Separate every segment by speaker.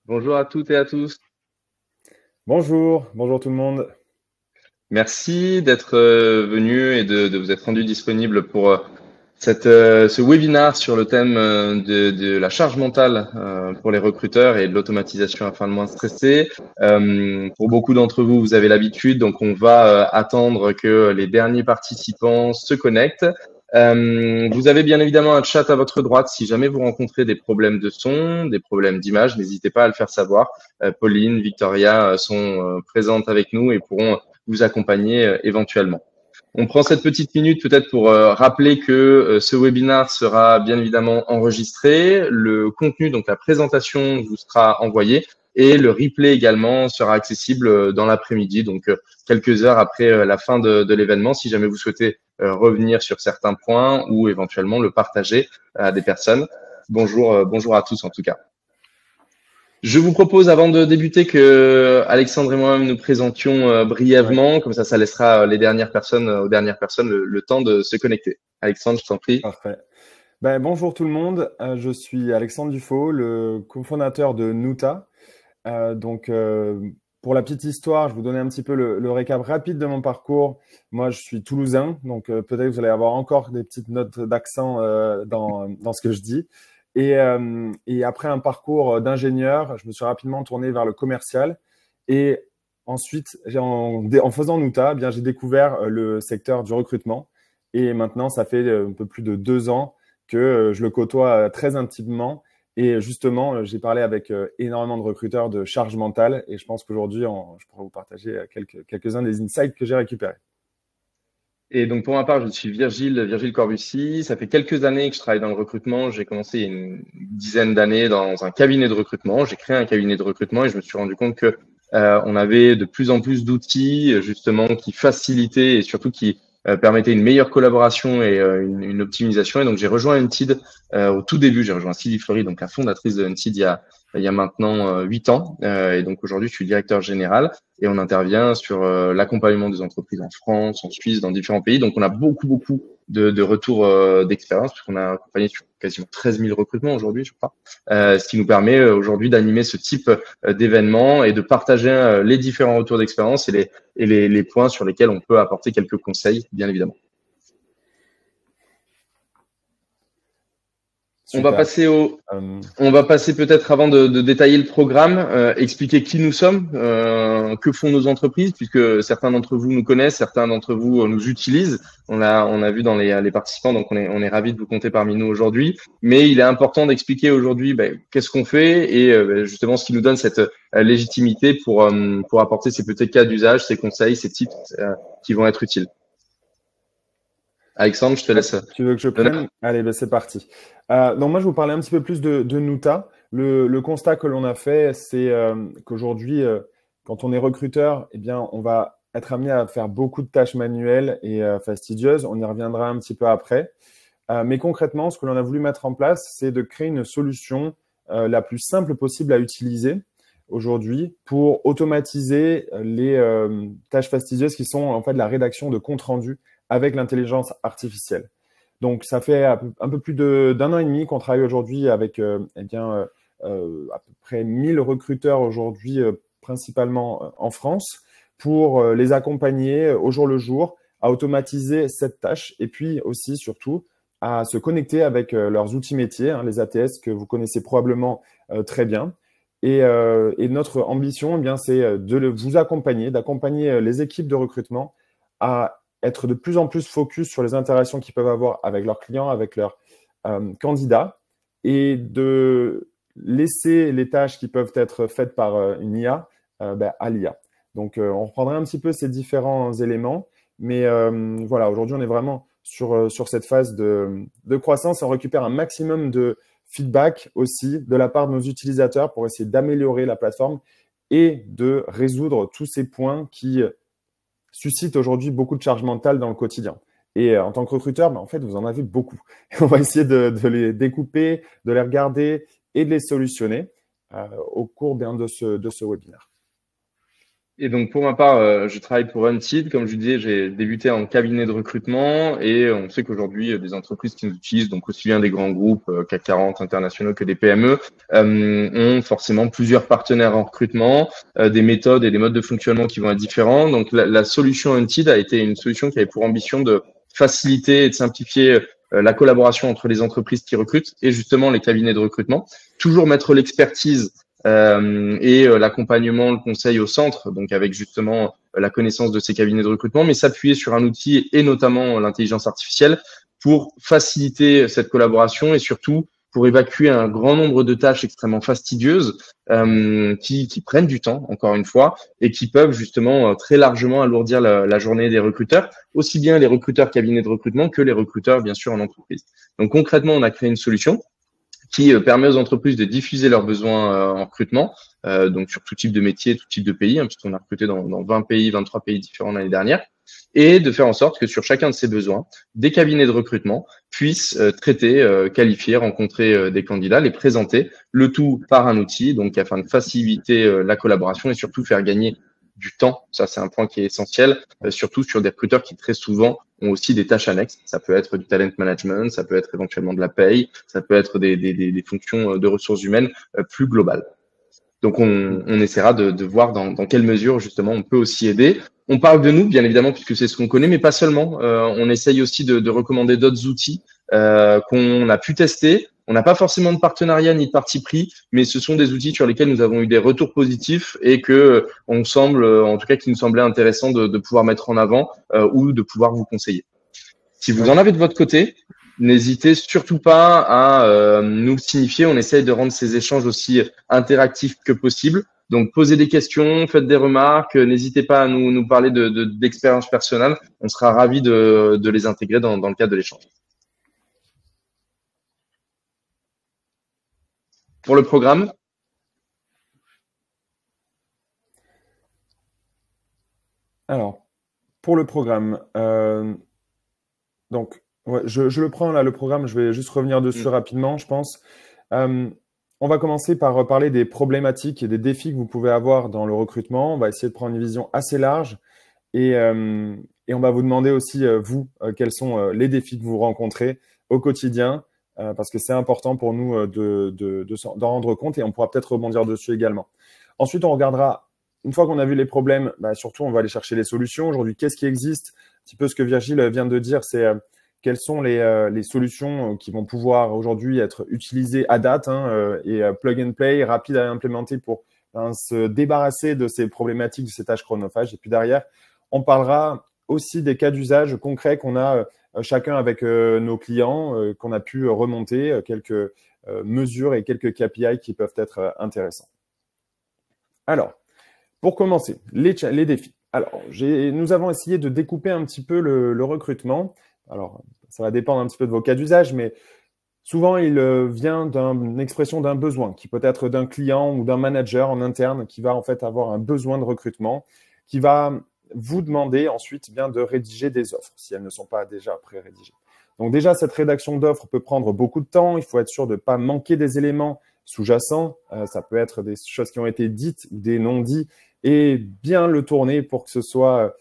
Speaker 1: Bonjour à toutes et à tous.
Speaker 2: Bonjour tout le monde.
Speaker 1: Merci d'être venu et de vous être rendu disponible pour ce webinaire sur le thème de la charge mentale pour les recruteurs et de l'automatisation afin de moins stresser. Pour beaucoup d'entre vous, vous avez l'habitude, donc on va attendre que les derniers participants se connectent. Vous avez bien évidemment un chat à votre droite. Si jamais vous rencontrez des problèmes de son, des problèmes d'image, n'hésitez pas à le faire savoir. Pauline, Victoria sont présentes avec nous et pourront vous accompagner éventuellement. On prend cette petite minute peut-être pour rappeler que ce webinaire sera bien évidemment enregistré. Le contenu, donc la présentation, vous sera envoyé et le replay également sera accessible dans l'après-midi, donc quelques heures après la fin de l'événement, si jamais vous souhaitez revenir sur certains points ou éventuellement le partager à des personnes. Bonjour, bonjour à tous en tout cas. Je vous propose, avant de débuter, que Alexandre et moi-même nous présentions
Speaker 2: Ouais,
Speaker 1: brièvement, comme ça laissera les dernières personnes, aux dernières personnes le temps de se connecter. Alexandre, je t'en prie.
Speaker 2: parfait. Bonjour tout le monde. Je suis Alexandre Dufaux, le cofondateur de Nuta. Pour la petite histoire, je vais vous donner un petit peu le récap rapide de mon parcours. Moi, je suis toulousain, donc peut-être que vous allez avoir encore des petites notes d'accent dans ce que je dis. Et après un parcours d'ingénieur, je me suis rapidement tourné vers le commercial. Et ensuite, en faisant Nuta, j'ai découvert le secteur du recrutement. Et maintenant, ça fait un peu plus de 2 ans que je le côtoie très intimement. Et justement, j'ai parlé avec énormément de recruteurs de charge mentale et je pense qu'aujourd'hui, je pourrais vous partager quelques-uns des insights que j'ai récupérés.
Speaker 1: Et donc pour ma part, je suis Virgile Corbucci. Ça fait quelques années que je travaille dans le recrutement. J'ai commencé il y a une dizaine d'années dans un cabinet de recrutement. J'ai créé un cabinet de recrutement et je me suis rendu compte que on avait de plus en plus d'outils justement qui facilitaient et surtout qui permettaient une meilleure collaboration et une optimisation. Et donc j'ai rejoint Unteed au tout début. J'ai rejoint Sylvie Fleury, donc la fondatrice de Unteed il y a maintenant 8 ans. Et donc aujourd'hui, je suis directeur général et on intervient sur l'accompagnement des entreprises en France, en Suisse, dans différents pays. Donc, on a beaucoup de retours d'expérience, puisqu'on a accompagné sur quasiment 13 000 recrutements aujourd'hui, je crois, ce qui nous permet aujourd'hui d'animer ce type d'événements et de partager les différents retours d'expérience et les points sur lesquels on peut apporter quelques conseils, bien évidemment. On va
Speaker 2: Super.
Speaker 1: passer au,
Speaker 2: Euh,
Speaker 1: On va passer peut-être avant de détailler le programme, expliquer qui nous sommes, que font nos entreprises, puisque certains d'entre vous nous connaissent, certains d'entre vous nous utilisent. On a vu dans les participants, donc on est ravis de vous compter parmi nous aujourd'hui. Mais il est important d'expliquer aujourd'hui qu'est-ce qu'on fait et justement ce qui nous donne cette légitimité pour apporter ces petits cas d'usage, ces conseils, ces tips qui vont être utiles. Alexandre, je te
Speaker 2: ouais,
Speaker 1: laisse
Speaker 2: tu veux que je prenne?
Speaker 1: l'honneur.
Speaker 2: Allez, c'est parti. Donc moi, je vais vous parler un petit peu plus de Nuta. Le constat que l'on a fait, c'est qu'aujourd'hui, quand on est recruteur, eh bien, on va être amené à faire beaucoup de tâches manuelles et fastidieuses. On y reviendra un petit peu après. Mais concrètement, ce que l'on a voulu mettre en place, c'est de créer une solution la plus simple possible à utiliser aujourd'hui pour automatiser les tâches fastidieuses qui sont en fait la rédaction de comptes rendus avec l'intelligence artificielle. Donc, ça fait un peu plus d'un an et demi qu'on travaille aujourd'hui avec à peu près 1000 recruteurs aujourd'hui, principalement en France, pour les accompagner au jour le jour à automatiser cette tâche et puis aussi, surtout, à se connecter avec leurs outils métiers, hein, les ATS que vous connaissez probablement très bien. Et notre ambition, eh bien, c'est vous accompagner, d'accompagner les équipes de recrutement à être de plus en plus focus sur les interactions qu'ils peuvent avoir avec leurs clients, avec leurs candidats, et de laisser les tâches qui peuvent être faites par une IA à l'IA. Donc, on reprendra un petit peu ces différents éléments, mais voilà, aujourd'hui, on est vraiment sur cette phase de croissance et on récupère un maximum de feedback aussi de la part de nos utilisateurs pour essayer d'améliorer la plateforme et de résoudre tous ces points qui suscitent aujourd'hui beaucoup de charge mentale dans le quotidien. Et en tant que recruteur, en fait, vous en avez beaucoup. On va essayer de les découper, de les regarder et de les solutionner au cours de ce webinaire.
Speaker 1: Et donc pour ma part, je travaille pour Unseed. Comme je vous disais, j'ai débuté en cabinet de recrutement et on sait qu'aujourd'hui, des entreprises qui nous utilisent, donc aussi bien des grands groupes CAC 40 internationaux que des PME, ont forcément plusieurs partenaires en recrutement, des méthodes et des modes de fonctionnement qui vont être différents. Donc la solution Unseed a été une solution qui avait pour ambition de faciliter et de simplifier la collaboration entre les entreprises qui recrutent et justement les cabinets de recrutement. Toujours mettre l'expertise et l'accompagnement, le conseil au centre, donc avec justement la connaissance de ces cabinets de recrutement, mais s'appuyer sur un outil et notamment l'intelligence artificielle pour faciliter cette collaboration et surtout pour évacuer un grand nombre de tâches extrêmement fastidieuses qui prennent du temps, encore une fois, et qui peuvent justement très largement alourdir la journée des recruteurs, aussi bien les recruteurs cabinets de recrutement que les recruteurs, bien sûr, en entreprise. Donc concrètement, on a créé une solution qui permet aux entreprises de diffuser leurs besoins en recrutement, donc sur tout type de métier, tout type de pays, puisqu'on a recruté dans 20 pays, 23 pays différents l'année dernière, et de faire en sorte que sur chacun de ces besoins, des cabinets de recrutement puissent traiter, qualifier, rencontrer des candidats, les présenter, le tout par un outil, donc afin de faciliter la collaboration et surtout faire gagner du temps. Ça, c'est un point qui est essentiel, surtout sur des recruteurs qui très souvent ont aussi des tâches annexes. Ça peut être du talent management, ça peut être éventuellement de la paye, ça peut être des fonctions de ressources humaines plus globales. Donc, on essaiera de voir dans quelle mesure, justement, on peut aussi aider. On parle de nous, bien évidemment, puisque c'est ce qu'on connaît, mais pas seulement. On essaye aussi de recommander d'autres outils qu'on a pu tester. On n'a pas forcément de partenariat ni de parti pris, mais ce sont des outils sur lesquels nous avons eu des retours positifs et que on semble, en tout cas, qui nous semblait intéressant de pouvoir mettre en avant ou de pouvoir vous conseiller. Si vous en avez de votre côté, n'hésitez surtout pas à nous signifier. On essaye de rendre ces échanges aussi interactifs que possible. Donc, posez des questions, faites des remarques. N'hésitez pas à nous parler d'expériences personnelles. On sera ravis de les intégrer dans le cadre de l'échange. Pour le programme,
Speaker 2: Alors, pour le programme, donc, ouais, je le prends là, le programme, je vais juste revenir dessus rapidement, je pense. On va commencer par parler des problématiques et des défis que vous pouvez avoir dans le recrutement. On va essayer de prendre une vision assez large et on va vous demander aussi, vous, quels sont les défis que vous rencontrez au quotidien, parce que c'est important pour nous d'en rendre compte et on pourra peut-être rebondir dessus également. Ensuite, on regardera, une fois qu'on a vu les problèmes, surtout, on va aller chercher les solutions. Aujourd'hui, qu'est-ce qui existe? Un petit peu ce que Virgile vient de dire, c'est quelles sont les solutions qui vont pouvoir aujourd'hui être utilisées à date et plug and play, rapide à implémenter pour se débarrasser de ces problématiques, de ces tâches chronophages. Et puis derrière, on parlera aussi des cas d'usage concrets qu'on a chacun avec nos clients, qu'on a pu remonter, quelques mesures et quelques KPI qui peuvent être intéressants. Alors, pour commencer, les défis. Alors, nous avons essayé de découper un petit peu le recrutement. Alors, ça va dépendre un petit peu de vos cas d'usage, mais souvent, il vient d'une expression d'un besoin, qui peut être d'un client ou d'un manager en interne qui va en fait avoir un besoin de recrutement, qui va vous demander ensuite bien de rédiger des offres, si elles ne sont pas déjà pré-rédigées. Donc déjà, cette rédaction d'offres peut prendre beaucoup de temps. Il faut être sûr de ne pas manquer des éléments sous-jacents. Ça peut être des choses qui ont été dites ou des non-dits et bien le tourner pour que ce soit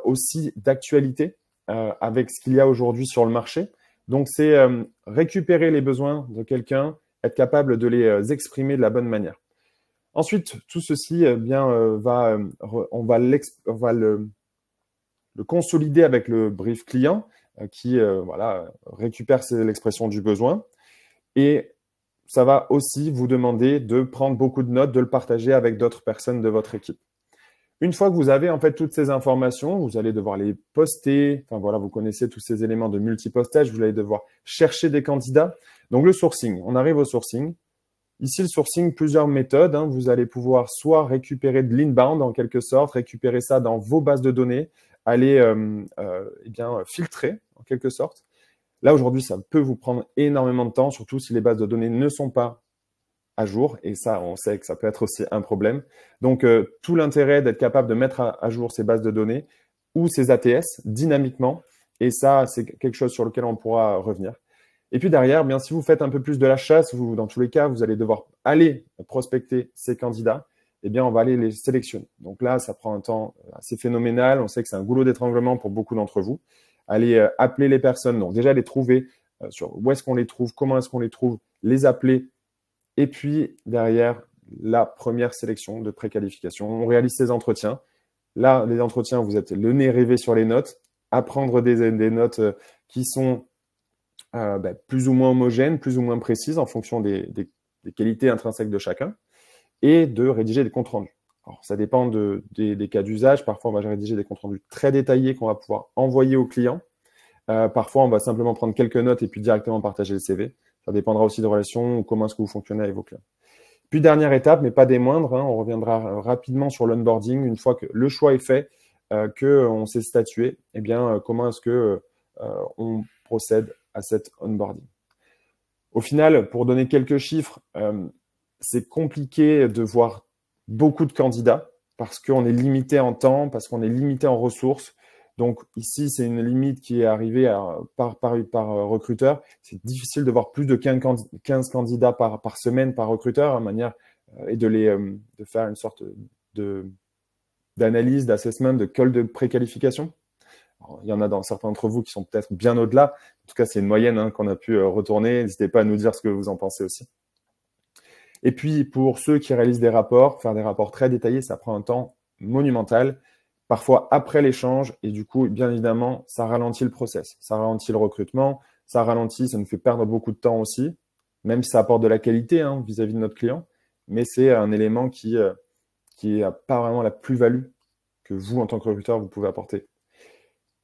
Speaker 2: aussi d'actualité avec ce qu'il y a aujourd'hui sur le marché. Donc, c'est récupérer les besoins de quelqu'un, être capable de les exprimer de la bonne manière. Ensuite, tout ceci on va le consolider avec le brief client qui récupère l'expression du besoin. Et ça va aussi vous demander de prendre beaucoup de notes, de le partager avec d'autres personnes de votre équipe. Une fois que vous avez en fait toutes ces informations, vous allez devoir les poster. Enfin voilà, vous connaissez tous ces éléments de multipostage. Vous allez devoir chercher des candidats. Donc le sourcing, on arrive au sourcing. Ici, le sourcing, plusieurs méthodes. Vous allez pouvoir soit récupérer de l'inbound en quelque sorte, récupérer ça dans vos bases de données, aller filtrer en quelque sorte. Là, aujourd'hui, ça peut vous prendre énormément de temps, surtout si les bases de données ne sont pas à jour. Et ça, on sait que ça peut être aussi un problème. Donc, tout l'intérêt d'être capable de mettre à jour ces bases de données ou ces ATS dynamiquement. Et ça, c'est quelque chose sur lequel on pourra revenir. Et puis derrière, si vous faites un peu plus de la chasse, dans tous les cas, vous allez devoir aller prospecter ces candidats. eh bien, on va aller les sélectionner. Donc là, ça prend un temps assez phénoménal. On sait que c'est un goulot d'étranglement pour beaucoup d'entre vous. Aller appeler les personnes, donc déjà les trouver sur où est-ce qu'on les trouve, comment est-ce qu'on les trouve, les appeler. Et puis, derrière, la première sélection de préqualification. On réalise ces entretiens. Là, les entretiens, vous êtes le nez rivé sur les notes, à prendre des notes qui sont plus ou moins homogènes, plus ou moins précises en fonction des qualités intrinsèques de chacun, et de rédiger des comptes rendus. Alors, ça dépend des cas d'usage. Parfois, on va rédiger des comptes rendus très détaillés qu'on va pouvoir envoyer au client. Parfois, on va simplement prendre quelques notes et puis directement partager le CV. Ça dépendra aussi des relations ou comment est-ce que vous fonctionnez avec vos clients. Puis, dernière étape, mais pas des moindres, on reviendra rapidement sur l'onboarding. Une fois que le choix est fait, qu'on s'est statué, eh bien, comment est-ce que on procède à cet onboarding. Au final, pour donner quelques chiffres, c'est compliqué de voir beaucoup de candidats parce qu'on est limité en temps, parce qu'on est limité en ressources. Donc ici, c'est une limite qui est arrivée par recruteur. C'est difficile de voir plus de 15 candidats par semaine par recruteur, manière et de faire une sorte d'analyse, d'assessment, de call de préqualification. Alors, il y en a dans certains d'entre vous qui sont peut-être bien au-delà. En tout cas, c'est une moyenne qu'on a pu retourner. N'hésitez pas à nous dire ce que vous en pensez aussi. Et puis, pour ceux qui réalisent des rapports, faire des rapports très détaillés, ça prend un temps monumental, parfois après l'échange. Et du coup, bien évidemment, ça ralentit le process. Ça ralentit le recrutement, ça nous fait perdre beaucoup de temps aussi, même si ça apporte de la qualité vis-à-vis de notre client. Mais c'est un élément qui n'a pas vraiment la plus-value que vous, en tant que recruteur, vous pouvez apporter.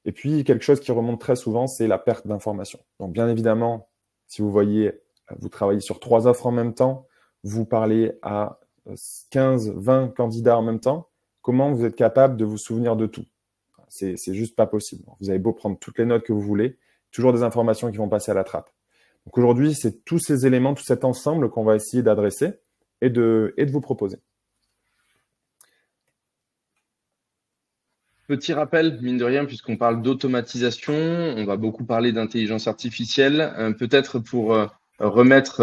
Speaker 2: Et puis, quelque chose qui remonte très souvent, c'est la perte d'informations. Donc, bien évidemment, si vous voyez, vous travaillez sur 3 offres en même temps, vous parlez à 15, 20 candidats en même temps, comment vous êtes capable de vous souvenir de tout? C'est juste pas possible. Vous avez beau prendre toutes les notes que vous voulez, toujours des informations qui vont passer à la trappe. Donc aujourd'hui, c'est tous ces éléments, tout cet ensemble qu'on va essayer d'adresser et de vous proposer.
Speaker 1: Petit rappel, mine de rien, puisqu'on parle d'automatisation, on va beaucoup parler d'intelligence artificielle, peut-être pour remettre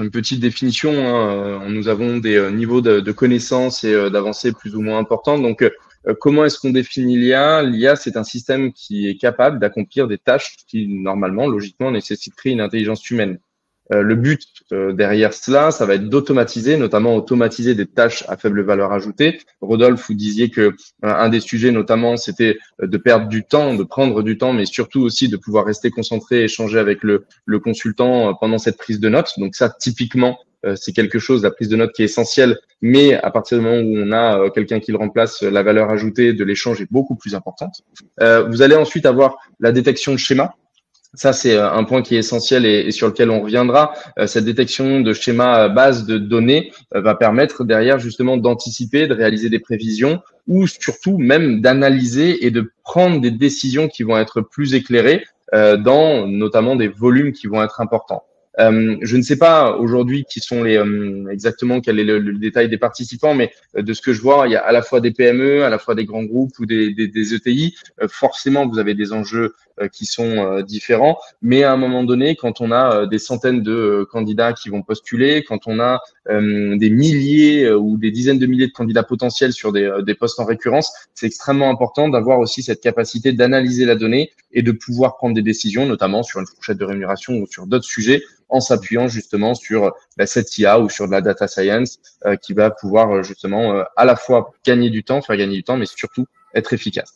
Speaker 1: une petite définition. Nous avons des niveaux de connaissances et d'avancées plus ou moins importants. Donc, comment est-ce qu'on définit l'IA? L'IA, c'est un système qui est capable d'accomplir des tâches qui, normalement, logiquement, nécessiteraient une intelligence humaine. Le but derrière cela, ça va être d'automatiser, notamment automatiser des tâches à faible valeur ajoutée. Rodolphe, vous disiez que un des sujets, notamment, c'était de perdre du temps, de prendre du temps, mais surtout aussi de pouvoir rester concentré, échanger avec le consultant pendant cette prise de notes. Donc ça, typiquement, c'est quelque chose, la prise de notes qui est essentielle, mais à partir du moment où on a quelqu'un qui le remplace, la valeur ajoutée de l'échange est beaucoup plus importante. Vous allez ensuite avoir la détection de schémas. Ça, c'est un point qui est essentiel et sur lequel on reviendra. Cette détection de schémas base de données va permettre derrière justement d'anticiper, de réaliser des prévisions ou surtout même d'analyser et de prendre des décisions qui vont être plus éclairées dans notamment des volumes qui vont être importants. Je ne sais pas aujourd'hui qui sont exactement quel est le détail des participants, mais de ce que je vois, il y a à la fois des PME, à la fois des grands groupes ou des ETI. Forcément, vous avez des enjeux qui sont différents, mais à un moment donné, quand on a des centaines de candidats qui vont postuler, quand on a des milliers ou des dizaines de milliers de candidats potentiels sur des postes en récurrence, c'est extrêmement important d'avoir aussi cette capacité d'analyser la donnée et de pouvoir prendre des décisions, notamment sur une fourchette de rémunération ou sur d'autres sujets, en s'appuyant justement sur cette IA ou sur de la data science qui va pouvoir justement à la fois gagner du temps, faire gagner du temps, mais surtout être efficace.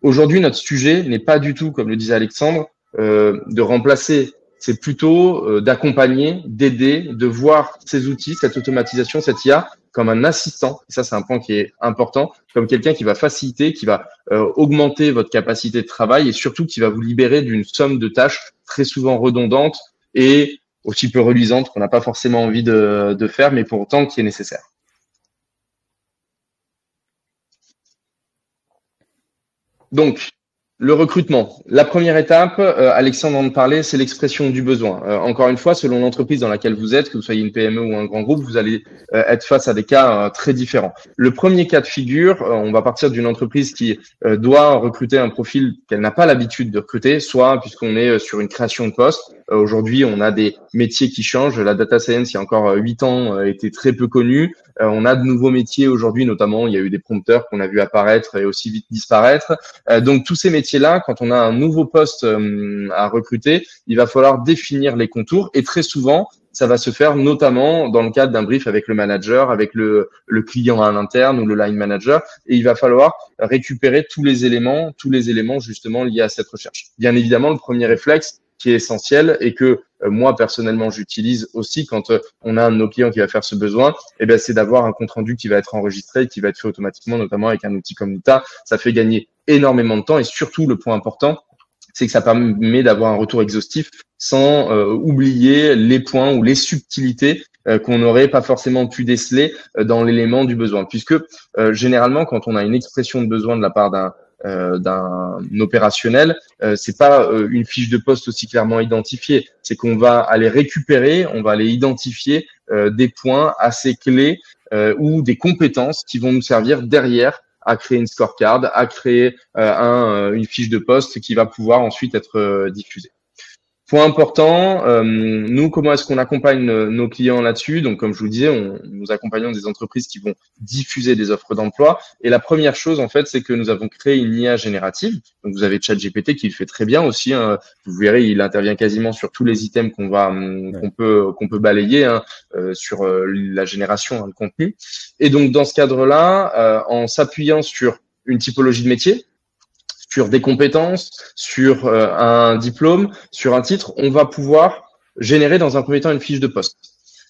Speaker 1: Aujourd'hui, notre sujet n'est pas du tout, comme le disait Alexandre, de remplacer, c'est plutôt d'accompagner, d'aider, de voir ces outils, cette automatisation, cette IA comme un assistant. Et ça, c'est un point qui est important, comme quelqu'un qui va faciliter, qui va augmenter votre capacité de travail et surtout qui va vous libérer d'une somme de tâches très souvent redondantes et aussi peu reluisantes qu'on n'a pas forcément envie de faire, mais pour autant qui est nécessaire. Donc, le recrutement. La première étape, Alexandre en parlait, c'est l'expression du besoin. Encore une fois, selon l'entreprise dans laquelle vous êtes, que vous soyez une PME ou un grand groupe, vous allez être face à des cas très différents. Le premier cas de figure, on va partir d'une entreprise qui doit recruter un profil qu'elle n'a pas l'habitude de recruter, soit puisqu'on est sur une création de poste, Aujourd'hui, on a des métiers qui changent. La data science, il y a encore 8 ans, était très peu connue. On a de nouveaux métiers aujourd'hui, notamment, il y a eu des prompteurs qu'on a vu apparaître et aussi vite disparaître. Donc, tous ces métiers-là, quand on a un nouveau poste à recruter, il va falloir définir les contours et très souvent, ça va se faire notamment dans le cadre d'un brief avec le manager, avec le client à l'interne ou le line manager. Et il va falloir récupérer tous les éléments justement liés à cette recherche. Bien évidemment, le premier réflexe qui est essentiel et que moi personnellement j'utilise aussi quand on a un de nos clients qui va faire ce besoin, eh bien c'est d'avoir un compte rendu qui va être enregistré, qui va être fait automatiquement, notamment avec un outil comme Nuta. Ça fait gagner énormément de temps et surtout le point important, c'est que ça permet d'avoir un retour exhaustif sans oublier les points ou les subtilités qu'on n'aurait pas forcément pu déceler dans l'élément du besoin. Puisque généralement, quand on a une expression de besoin de la part d'un opérationnel, c'est pas une fiche de poste aussi clairement identifiée. C'est qu'on va aller récupérer, on va aller identifier des points assez clés ou des compétences qui vont nous servir derrière à créer une scorecard, à créer une fiche de poste qui va pouvoir ensuite être diffusée. Point important, nous, comment est-ce qu'on accompagne nos clients là-dessus? Donc, comme je vous le disais, nous accompagnons des entreprises qui vont diffuser des offres d'emploi. Et la première chose, en fait, c'est que nous avons créé une IA générative. Donc, vous avez ChatGPT qui le fait très bien aussi. Vous verrez, il intervient quasiment sur tous les items qu'on peut balayer sur la génération de contenu. Et donc, dans ce cadre-là, en s'appuyant sur une typologie de métier, sur des compétences, sur un diplôme, sur un titre, on va pouvoir générer dans un premier temps une fiche de poste.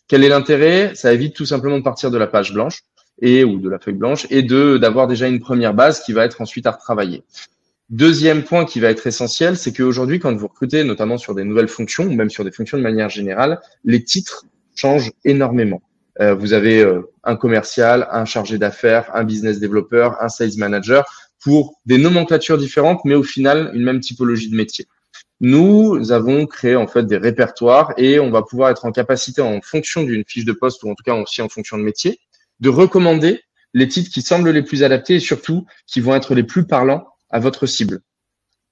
Speaker 1: Quel est l'intérêt? Ça évite tout simplement de partir de la page blanche ou de la feuille blanche et d'avoir déjà une première base qui va être ensuite à retravailler. Deuxième point qui va être essentiel, c'est qu'aujourd'hui, quand vous recrutez, notamment sur des nouvelles fonctions ou même sur des fonctions de manière générale, les titres changent énormément. Vous avez un commercial, un chargé d'affaires, un business developer, un sales manager, pour des nomenclatures différentes, mais au final, une même typologie de métier. Nous avons créé en fait des répertoires et on va pouvoir être en capacité, en fonction d'une fiche de poste ou en tout cas aussi en fonction de métier, de recommander les titres qui semblent les plus adaptés et surtout qui vont être les plus parlants à votre cible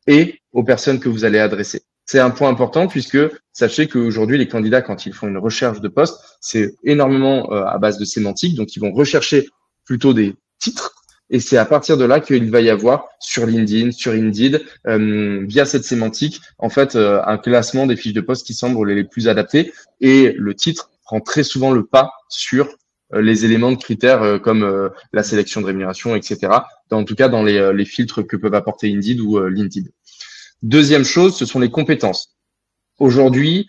Speaker 1: et aux personnes que vous allez adresser. C'est un point important puisque sachez qu'aujourd'hui, les candidats, quand ils font une recherche de poste, c'est énormément à base de sémantique. Donc, ils vont rechercher plutôt des titres. Et c'est à partir de là qu'il va y avoir sur LinkedIn, sur Indeed, via cette sémantique, en fait, un classement des fiches de poste qui semblent les plus adaptées. Et le titre prend très souvent le pas sur les éléments de critères comme la sélection de rémunération, etc. En tout cas, dans les filtres que peuvent apporter Indeed ou LinkedIn. Deuxième chose, ce sont les compétences. Aujourd'hui,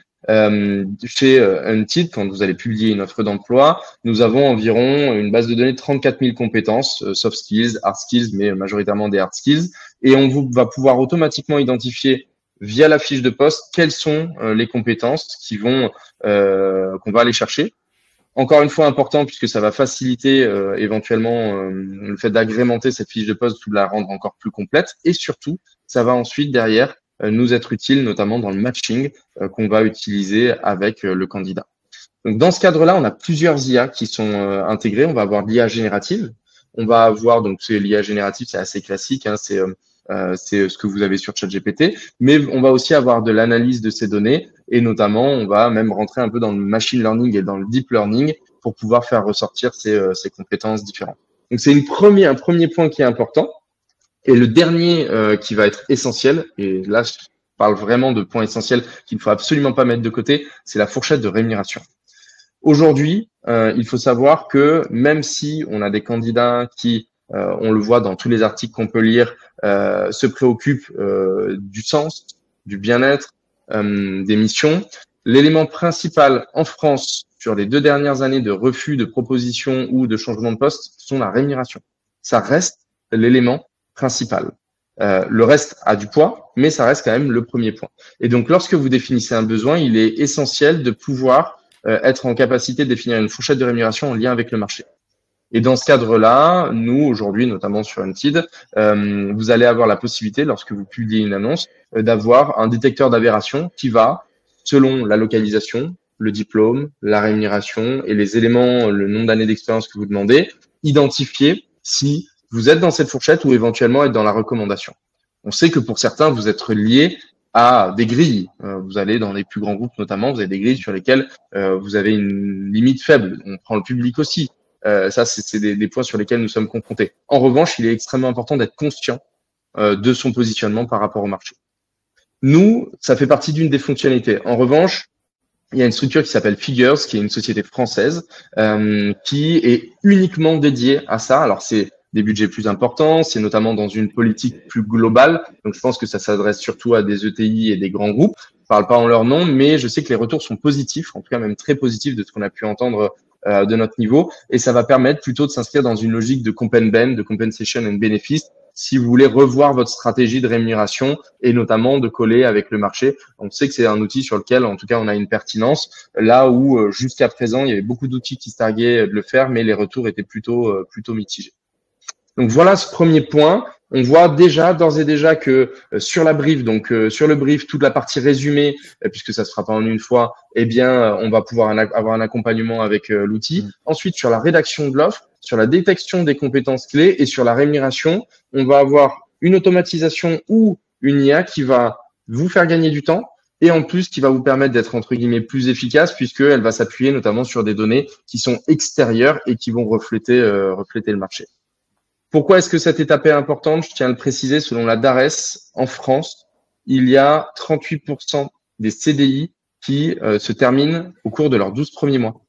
Speaker 1: chez Untied, quand vous allez publier une offre d'emploi, nous avons environ une base de données de 34 000 compétences, soft skills, hard skills, mais majoritairement des hard skills. Et on va pouvoir automatiquement identifier via la fiche de poste quelles sont les compétences qu'on va aller chercher. Encore une fois, important puisque ça va faciliter éventuellement le fait d'agrémenter cette fiche de poste ou de la rendre encore plus complète. Et surtout, ça va ensuite derrière nous être utile, notamment dans le matching qu'on va utiliser avec le candidat. Donc, dans ce cadre-là, on a plusieurs IA qui sont intégrées. On va avoir l'IA générative. On va avoir, donc l'IA générative, c'est assez classique, hein, c'est ce que vous avez sur ChatGPT, mais on va aussi avoir de l'analyse de ces données et notamment, on va même rentrer un peu dans le machine learning et dans le deep learning pour pouvoir faire ressortir ces compétences différentes. Donc, c'est un premier point qui est important. Et le dernier qui va être essentiel, et là, je parle vraiment de points essentiels qu'il ne faut absolument pas mettre de côté, c'est la fourchette de rémunération. Aujourd'hui, il faut savoir que même si on a des candidats qui, on le voit dans tous les articles qu'on peut lire, se préoccupent du sens, du bien-être, des missions, l'élément principal en France sur les 2 dernières années de refus de proposition ou de changement de poste sont la rémunération. Ça reste l'élément principal. Le reste a du poids, mais ça reste quand même le premier point. Et donc, lorsque vous définissez un besoin, il est essentiel de pouvoir être en capacité de définir une fourchette de rémunération en lien avec le marché. Et dans ce cadre-là, nous, aujourd'hui, notamment sur Untied, vous allez avoir la possibilité, lorsque vous publiez une annonce, d'avoir un détecteur d'aberration qui va, selon la localisation, le diplôme, la rémunération et les éléments, le nombre d'années d'expérience que vous demandez, identifier si vous êtes dans cette fourchette ou éventuellement être dans la recommandation. On sait que pour certains, vous êtes lié à des grilles. Vous allez dans les plus grands groupes notamment, vous avez des grilles sur lesquelles vous avez une limite faible. On prend le public aussi. Ça, c'est des points sur lesquels nous sommes confrontés. En revanche, il est extrêmement important d'être conscient de son positionnement par rapport au marché. Nous, ça fait partie d'une des fonctionnalités. En revanche, il y a une structure qui s'appelle Figures, qui est une société française, qui est uniquement dédiée à ça. Alors, c'est des budgets plus importants, c'est notamment dans une politique plus globale. Donc, je pense que ça s'adresse surtout à des ETI et des grands groupes. Je parle pas en leur nom, mais je sais que les retours sont positifs, en tout cas même très positifs de ce qu'on a pu entendre de notre niveau. Et ça va permettre plutôt de s'inscrire dans une logique de comp and ben, de compensation and benefits, si vous voulez revoir votre stratégie de rémunération et notamment de coller avec le marché. On sait que c'est un outil sur lequel, en tout cas, on a une pertinence, là où jusqu'à présent, il y avait beaucoup d'outils qui se targuaient de le faire, mais les retours étaient plutôt mitigés. Donc voilà ce premier point. On voit déjà, d'ores et déjà, que sur la brief, donc sur le brief, toute la partie résumée, puisque ça se fera pas en une fois, eh bien, on va pouvoir avoir un accompagnement avec l'outil. Ensuite, sur la rédaction de l'offre, sur la détection des compétences clés et sur la rémunération, on va avoir une automatisation ou une IA qui va vous faire gagner du temps et en plus qui va vous permettre d'être entre guillemets plus efficace puisqu'elle va s'appuyer notamment sur des données qui sont extérieures et qui vont refléter le marché. Pourquoi est-ce que cette étape est importante? Je tiens à le préciser, selon la DARES, en France, il y a 38% des CDI qui se terminent au cours de leurs 12 premiers mois.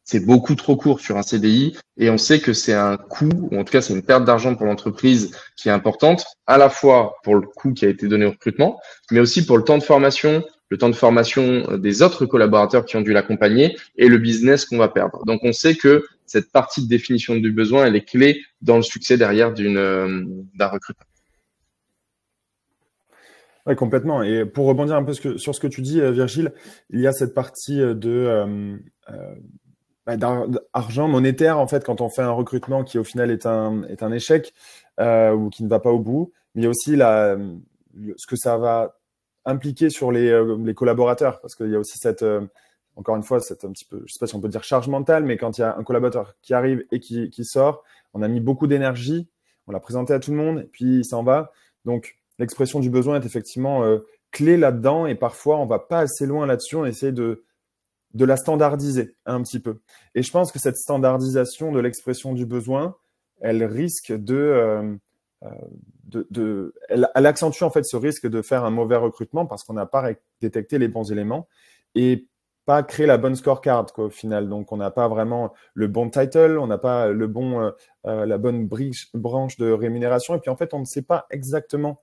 Speaker 1: C'est beaucoup trop court sur un CDI et on sait que c'est un coût, ou en tout cas c'est une perte d'argent pour l'entreprise qui est importante, à la fois pour le coût qui a été donné au recrutement, mais aussi pour le temps de formation des autres collaborateurs qui ont dû l'accompagner et le business qu'on va perdre. Donc on sait que cette partie de définition du besoin, elle est clé dans le succès derrière d'un recrutement.
Speaker 2: Oui, complètement. Et pour rebondir un peu sur ce que tu dis, Virgile, il y a cette partie d'argent monétaire, en fait, quand on fait un recrutement qui, au final, est un échec ou qui ne va pas au bout. Mais il y a aussi ce que ça va impliquer sur les collaborateurs, parce qu'il y a aussi encore une fois, un petit peu, je sais pas si on peut dire charge mentale, mais quand il y a un collaborateur qui arrive et qui sort, on a mis beaucoup d'énergie, on l'a présenté à tout le monde, et puis il s'en va. Donc, l'expression du besoin est effectivement clé là-dedans, et parfois, on va pas assez loin là-dessus, on essaie de la standardiser un petit peu. Et je pense que cette standardisation de l'expression du besoin, elle risque elle accentue en fait ce risque de faire un mauvais recrutement parce qu'on n'a pas détecté les bons éléments et pas créé la bonne scorecard au final. Donc on n'a pas vraiment le bon title, on n'a pas la bonne branche de rémunération et puis en fait on ne sait pas exactement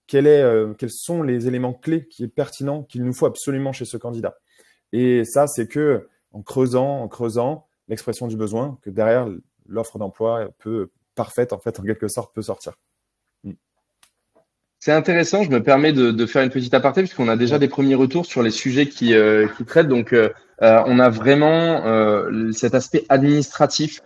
Speaker 2: quels sont les éléments clés qui est pertinent qu'il nous faut absolument chez ce candidat. Et ça, c'est que en creusant l'expression du besoin, que derrière l'offre d'emploi parfaite, en fait, en quelque sorte, peut sortir.
Speaker 1: C'est intéressant. Je me permets de faire une petite aparté puisqu'on a déjà des premiers retours sur les sujets qui traitent. Donc, on a vraiment cet aspect administratif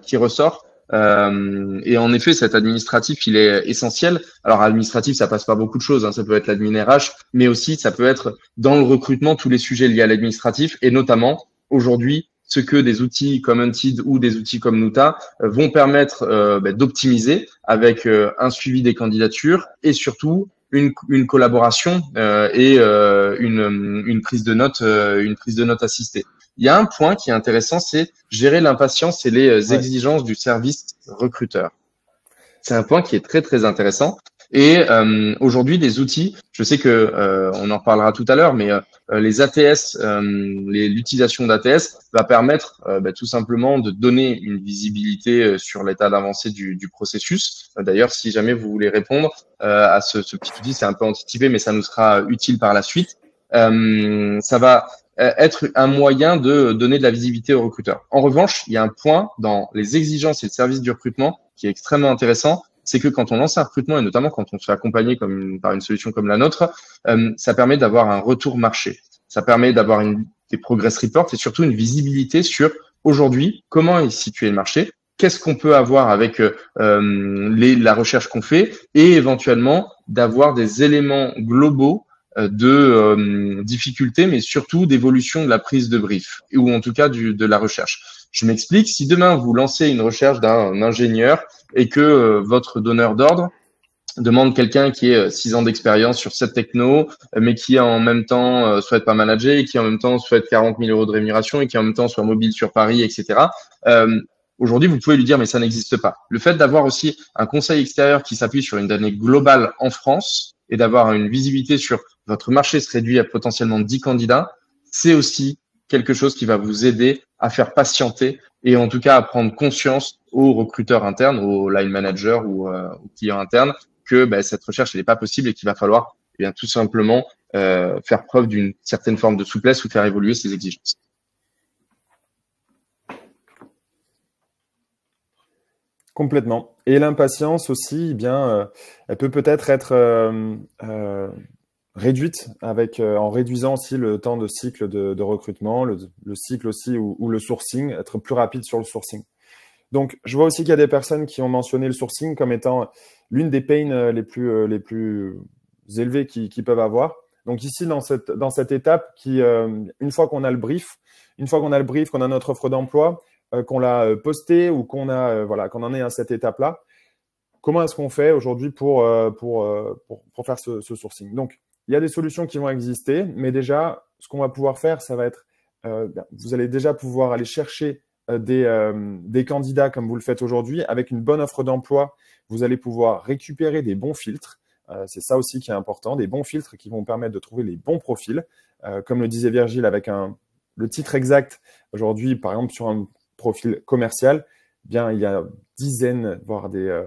Speaker 1: qui ressort. Et en effet, cet administratif, il est essentiel. Alors, administratif, ça passe par beaucoup de choses, hein. Ça peut être l'admin RH, mais aussi ça peut être dans le recrutement tous les sujets liés à l'administratif et notamment aujourd'hui ce que des outils comme Unted ou des outils comme Nuta vont permettre d'optimiser avec un suivi des candidatures et surtout une collaboration et une prise de notes assistée. Il y a un point qui est intéressant, c'est gérer l'impatience et les exigences du service recruteur. C'est un point qui est très, très intéressant. Et aujourd'hui, des outils, je sais que on en reparlera tout à l'heure, mais les ATS, l'utilisation d'ATS va permettre tout simplement de donner une visibilité sur l'état d'avancée du processus. D'ailleurs, si jamais vous voulez répondre à ce petit outil, c'est un peu anticipé, mais ça nous sera utile par la suite. Ça va être un moyen de donner de la visibilité aux recruteurs. En revanche, il y a un point dans les exigences et le service du recrutement qui est extrêmement intéressant, c'est que quand on lance un recrutement et notamment quand on se fait accompagner par une solution comme la nôtre, ça permet d'avoir un retour marché. Ça permet d'avoir des progress reports et surtout une visibilité sur aujourd'hui comment est situé le marché, qu'est-ce qu'on peut avoir avec la recherche qu'on fait et éventuellement d'avoir des éléments globaux de difficultés, mais surtout d'évolution de la prise de brief ou en tout cas de la recherche. Je m'explique. Si demain vous lancez une recherche d'un ingénieur et que votre donneur d'ordre demande quelqu'un qui ait 6 ans d'expérience sur cette techno, mais qui en même temps souhaite pas manager, et qui en même temps souhaite 40 000 euros de rémunération et qui en même temps soit mobile sur Paris, etc. Aujourd'hui, vous pouvez lui dire, mais ça n'existe pas. Le fait d'avoir aussi un conseil extérieur qui s'appuie sur une donnée globale en France et d'avoir une visibilité sur votre marché se réduit à potentiellement 10 candidats, c'est aussi quelque chose qui va vous aider à faire patienter et en tout cas à prendre conscience aux recruteurs internes, aux line managers ou aux clients internes que cette recherche n'est pas possible et qu'il va falloir tout simplement faire preuve d'une certaine forme de souplesse ou faire évoluer ses exigences.
Speaker 2: Complètement. Et l'impatience aussi, eh bien, elle peut peut-être être, réduite en réduisant aussi le temps de cycle de recrutement, le cycle aussi ou le sourcing, être plus rapide sur le sourcing. Donc, je vois aussi qu'il y a des personnes qui ont mentionné le sourcing comme étant l'une des pains les plus élevées qu'ils peuvent avoir. Donc ici, dans cette étape, une fois qu'on a le brief, qu'on a notre offre d'emploi, qu'on l'a posté ou qu'on en est à cette étape-là, comment est-ce qu'on fait aujourd'hui pour faire ce sourcing? Donc, il y a des solutions qui vont exister, mais déjà, ce qu'on va pouvoir faire, ça va être, vous allez déjà pouvoir aller chercher des candidats comme vous le faites aujourd'hui. Avec une bonne offre d'emploi, vous allez pouvoir récupérer des bons filtres. C'est ça aussi qui est important, des bons filtres qui vont permettre de trouver les bons profils. Comme le disait Virgile, avec le titre exact, aujourd'hui, par exemple, sur un profil commercial, bien, il y a dizaines, voire des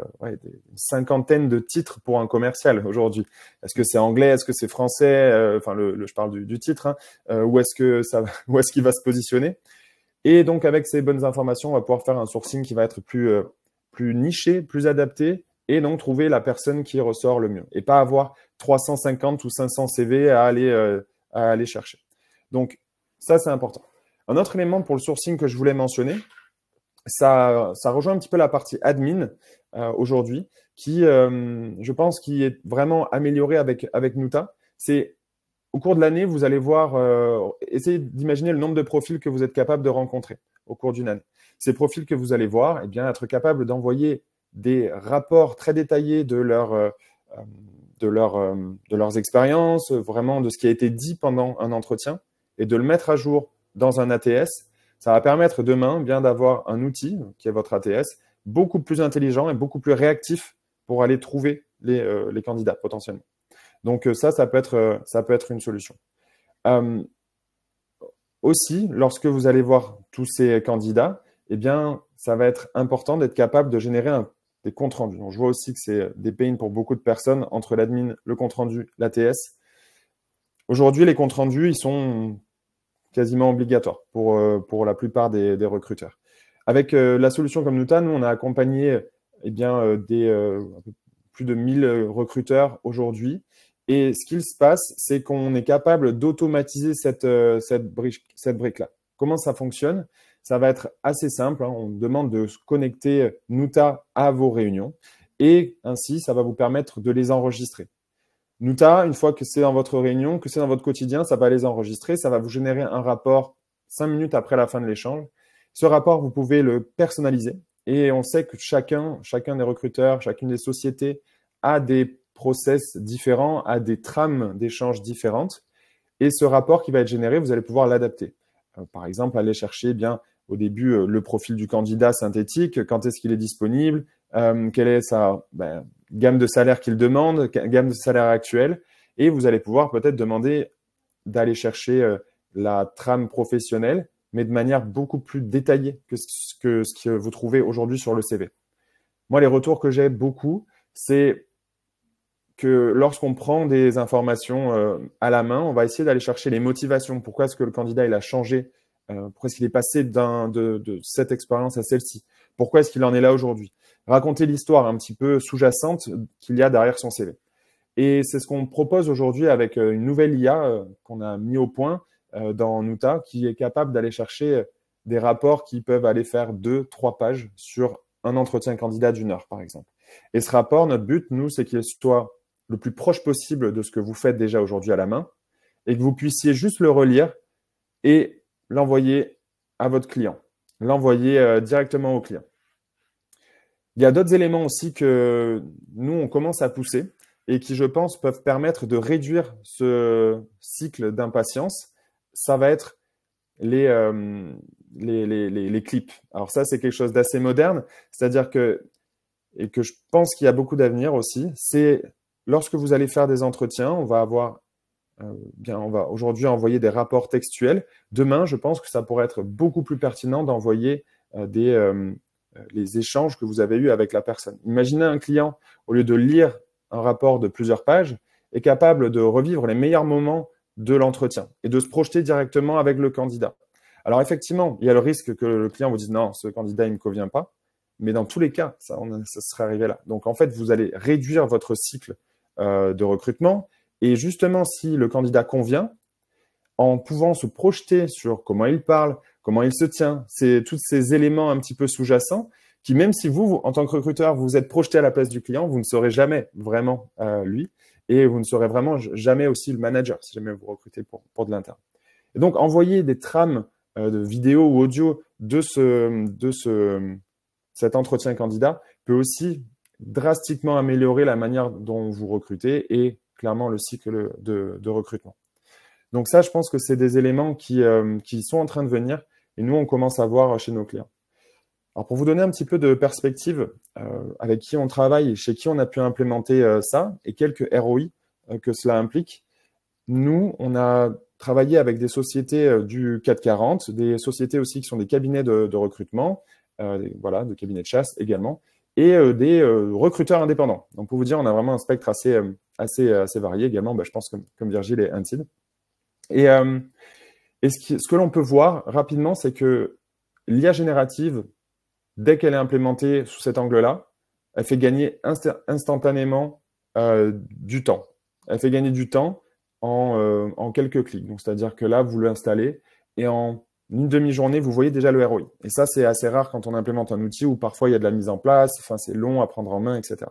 Speaker 2: cinquantaines de titres pour un commercial aujourd'hui. Est-ce que c'est anglais, est-ce que c'est français, je parle du titre, hein, où est-ce qu'il va se positionner? Et donc, avec ces bonnes informations, on va pouvoir faire un sourcing qui va être plus niché, plus adapté, et donc trouver la personne qui ressort le mieux. Et pas avoir 350 ou 500 CV à aller chercher. Donc, ça, c'est important. Un autre élément pour le sourcing que je voulais mentionner, ça rejoint un petit peu la partie admin aujourd'hui, qui, je pense, qui est vraiment améliorée avec Nuta. C'est au cours de l'année, vous allez voir, essayez d'imaginer le nombre de profils que vous êtes capable de rencontrer au cours d'une année. Ces profils que vous allez voir, eh bien, être capable d'envoyer des rapports très détaillés de leurs expériences, vraiment de ce qui a été dit pendant un entretien, et de le mettre à jour dans un ATS. Ça va permettre demain bien d'avoir un outil, qui est votre ATS, beaucoup plus intelligent et beaucoup plus réactif pour aller trouver les candidats potentiellement. Donc ça peut être une solution. Aussi, lorsque vous allez voir tous ces candidats, eh bien, ça va être important d'être capable de générer des comptes rendus. Donc, je vois aussi que c'est des pains pour beaucoup de personnes entre l'admin, le compte rendu, l'ATS. Aujourd'hui, les comptes rendus, ils sont quasiment obligatoires pour la plupart des recruteurs. Avec la solution comme Nuta, nous, on a accompagné plus de 1000 recruteurs aujourd'hui. Et ce qu'il se passe, c'est qu'on est capable d'automatiser cette brique-là. Comment ça fonctionne? Ça va être assez simple, hein. On demande de se connecter Nuta à vos réunions et ainsi, ça va vous permettre de les enregistrer. Nuta, une fois que c'est dans votre réunion, que c'est dans votre quotidien, ça va les enregistrer, ça va vous générer un rapport 5 minutes après la fin de l'échange. Ce rapport, vous pouvez le personnaliser et on sait que chacun des recruteurs, chacune des sociétés a des process différents, a des trames d'échange différentes. Et ce rapport qui va être généré, vous allez pouvoir l'adapter. Par exemple, aller chercher bien au début le profil du candidat synthétique, quand est-ce qu'il est disponible, quelle est sa gamme de salaire qu'il demande, gamme de salaire actuelle. Et vous allez pouvoir peut-être demander d'aller chercher la trame professionnelle, mais de manière beaucoup plus détaillée que ce que vous trouvez aujourd'hui sur le CV. Moi, les retours que j'ai beaucoup, c'est que lorsqu'on prend des informations à la main, on va essayer d'aller chercher les motivations. Pourquoi est-ce que le candidat il a changé? Pourquoi est-ce qu'il est passé de cette expérience à celle-ci? Pourquoi est-ce qu'il en est là aujourd'hui? Raconter l'histoire un petit peu sous-jacente qu'il y a derrière son CV. Et c'est ce qu'on propose aujourd'hui avec une nouvelle IA qu'on a mis au point dans Nuta, qui est capable d'aller chercher des rapports qui peuvent aller faire 2-3 pages sur un entretien candidat d'1 heure, par exemple. Et ce rapport, notre but, nous, c'est qu'il soit le plus proche possible de ce que vous faites déjà aujourd'hui à la main et que vous puissiez juste le relire et l'envoyer à votre client, l'envoyer directement au client. Il y a d'autres éléments aussi que nous, on commence à pousser et qui, je pense, peuvent permettre de réduire ce cycle d'impatience. Ça va être les clips. Alors ça, c'est quelque chose d'assez moderne, c'est-à-dire que, et que je pense qu'il y a beaucoup d'avenir aussi, c'est lorsque vous allez faire des entretiens, on va avoir, on va aujourd'hui envoyer des rapports textuels. Demain, je pense que ça pourrait être beaucoup plus pertinent d'envoyer les échanges que vous avez eus avec la personne. Imaginez un client, au lieu de lire un rapport de plusieurs pages, est capable de revivre les meilleurs moments de l'entretien et de se projeter directement avec le candidat. Alors effectivement, il y a le risque que le client vous dise non, ce candidat il ne me convient pas, mais dans tous les cas, ça serait arrivé là. Donc en fait, vous allez réduire votre cycle de recrutement et justement, si le candidat convient, en pouvant se projeter sur comment il parle, comment il se tient, c'est tous ces éléments un petit peu sous-jacents qui, même si vous, en tant que recruteur, vous êtes projeté à la place du client, vous ne serez jamais vraiment lui et vous ne serez vraiment jamais aussi le manager si jamais vous recrutez pour de l'interne. Et donc, envoyer des trames de vidéo ou audio de cet entretien candidat peut aussi drastiquement améliorer la manière dont vous recrutez et clairement le cycle de recrutement. Donc ça, je pense que c'est des éléments qui sont en train de venir et nous, on commence à voir chez nos clients. Alors, pour vous donner un petit peu de perspective avec qui on travaille et chez qui on a pu implémenter ça et quelques ROI que cela implique, nous, on a travaillé avec des sociétés du CAC 40, des sociétés aussi qui sont des cabinets de recrutement, voilà, de cabinets de chasse également, et des recruteurs indépendants. Donc, pour vous dire, on a vraiment un spectre assez varié également, je pense comme Virgile et Antid. Et ce que l'on peut voir rapidement, c'est que l'IA générative, dès qu'elle est implémentée sous cet angle-là, elle fait gagner instantanément du temps. Elle fait gagner du temps en quelques clics. Donc, c'est-à-dire que là, vous l'installez et en une demi-journée, vous voyez déjà le ROI. Et ça, c'est assez rare quand on implémente un outil où parfois il y a de la mise en place, enfin, c'est long à prendre en main, etc.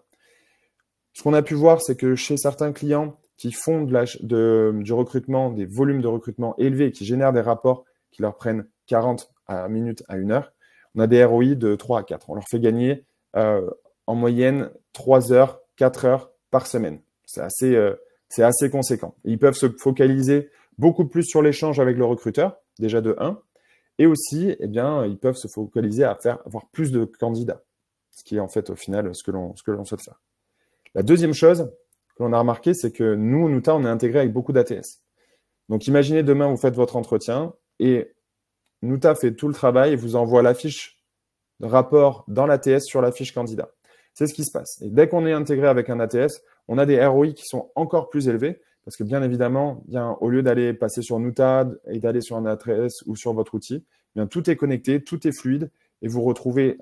Speaker 2: Ce qu'on a pu voir, c'est que chez certains clients qui font du recrutement, des volumes de recrutement élevés, qui génèrent des rapports qui leur prennent 40 minutes à 1 heure, on a des ROI de 3 à 4. On leur fait gagner en moyenne 3 heures, 4 heures par semaine. C'est assez conséquent. Et ils peuvent se focaliser beaucoup plus sur l'échange avec le recruteur, déjà de 1, et aussi, ils peuvent se focaliser à avoir plus de candidats, ce qui est en fait au final ce que l'on souhaite faire. La deuxième chose que l'on a remarqué, c'est que nous, Nuta, on est intégré avec beaucoup d'ATS. Donc, imaginez demain, vous faites votre entretien et Nuta fait tout le travail et vous envoie la fiche de rapport dans l'ATS sur la fiche candidat. C'est ce qui se passe. Et dès qu'on est intégré avec un ATS, on a des ROI qui sont encore plus élevés parce que bien évidemment, au lieu d'aller passer sur Nuta et d'aller sur un ATS ou sur votre outil, tout est connecté, tout est fluide et vous retrouvez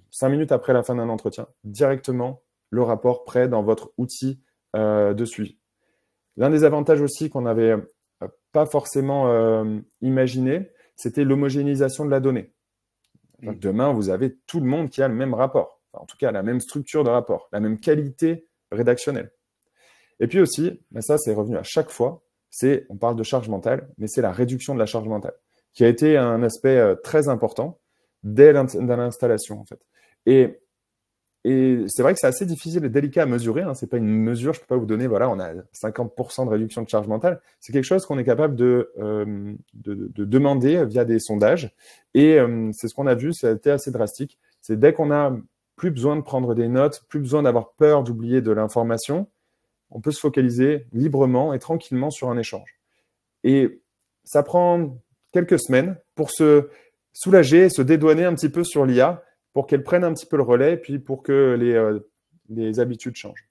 Speaker 2: 5 minutes après la fin d'un entretien directement le rapport prêt dans votre outil de suivi. L'un des avantages aussi qu'on n'avait pas forcément imaginé, c'était l'homogénéisation de la donnée. Donc, demain, vous avez tout le monde qui a le même rapport, enfin, en tout cas la même structure de rapport, la même qualité rédactionnelle. Et puis aussi, ça c'est revenu à chaque fois, on parle de charge mentale, mais c'est la réduction de la charge mentale, qui a été un aspect très important dès l'installation en fait. Et c'est vrai que c'est assez difficile et délicat à mesurer. C'est pas une mesure, je peux pas vous donner, voilà, on a 50% de réduction de charge mentale. C'est quelque chose qu'on est capable de demander via des sondages. Et c'est ce qu'on a vu, ça a été assez drastique. C'est dès qu'on a plus besoin de prendre des notes, plus besoin d'avoir peur d'oublier de l'information, on peut se focaliser librement et tranquillement sur un échange. Et ça prend quelques semaines pour se soulager, se dédouaner un petit peu sur l'IA, pour qu'elle prenne un petit peu le relais et puis pour que les habitudes changent.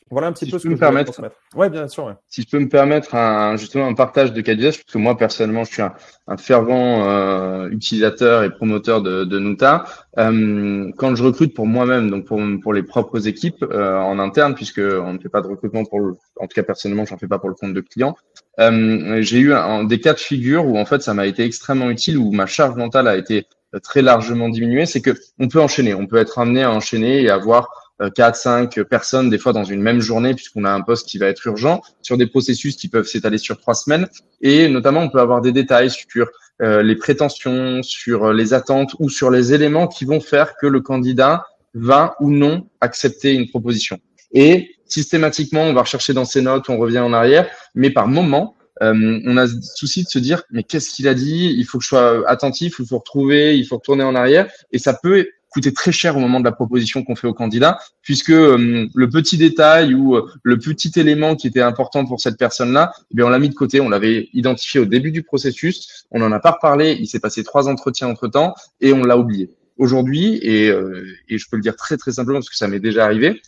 Speaker 2: Voilà un petit peu ce que je voulais transmettre. Oui, bien sûr. Ouais.
Speaker 1: Si je peux me permettre justement un partage de cas d'usage, parce que moi personnellement, je suis un fervent utilisateur et promoteur de Nuta. Quand je recrute pour moi-même, donc pour les propres équipes en interne, puisque on ne fait pas de recrutement en tout cas personnellement, j'en fais pas pour le compte de clients. J'ai eu des cas de figure où en fait ça m'a été extrêmement utile, où ma charge mentale a été très largement diminuée. C'est que on peut enchaîner, on peut être amené à enchaîner et avoir 4, 5 personnes, des fois dans une même journée, puisqu'on a un poste qui va être urgent, sur des processus qui peuvent s'étaler sur 3 semaines. Et notamment, on peut avoir des détails sur les prétentions, sur les attentes ou sur les éléments qui vont faire que le candidat va ou non accepter une proposition. Et systématiquement, on va rechercher dans ses notes, on revient en arrière, mais par moment, on a le souci de se dire, mais qu'est-ce qu'il a dit? Il faut que je sois attentif, il faut retrouver, il faut retourner en arrière. Et ça peut coûter très cher au moment de la proposition qu'on fait au candidat, puisque le petit détail ou le petit élément qui était important pour cette personne-là, eh bien, on l'a mis de côté, on l'avait identifié au début du processus, on n'en a pas reparlé, il s'est passé 3 entretiens entre-temps et on l'a oublié. Aujourd'hui, et je peux le dire très très simplement parce que ça m'est déjà arrivé,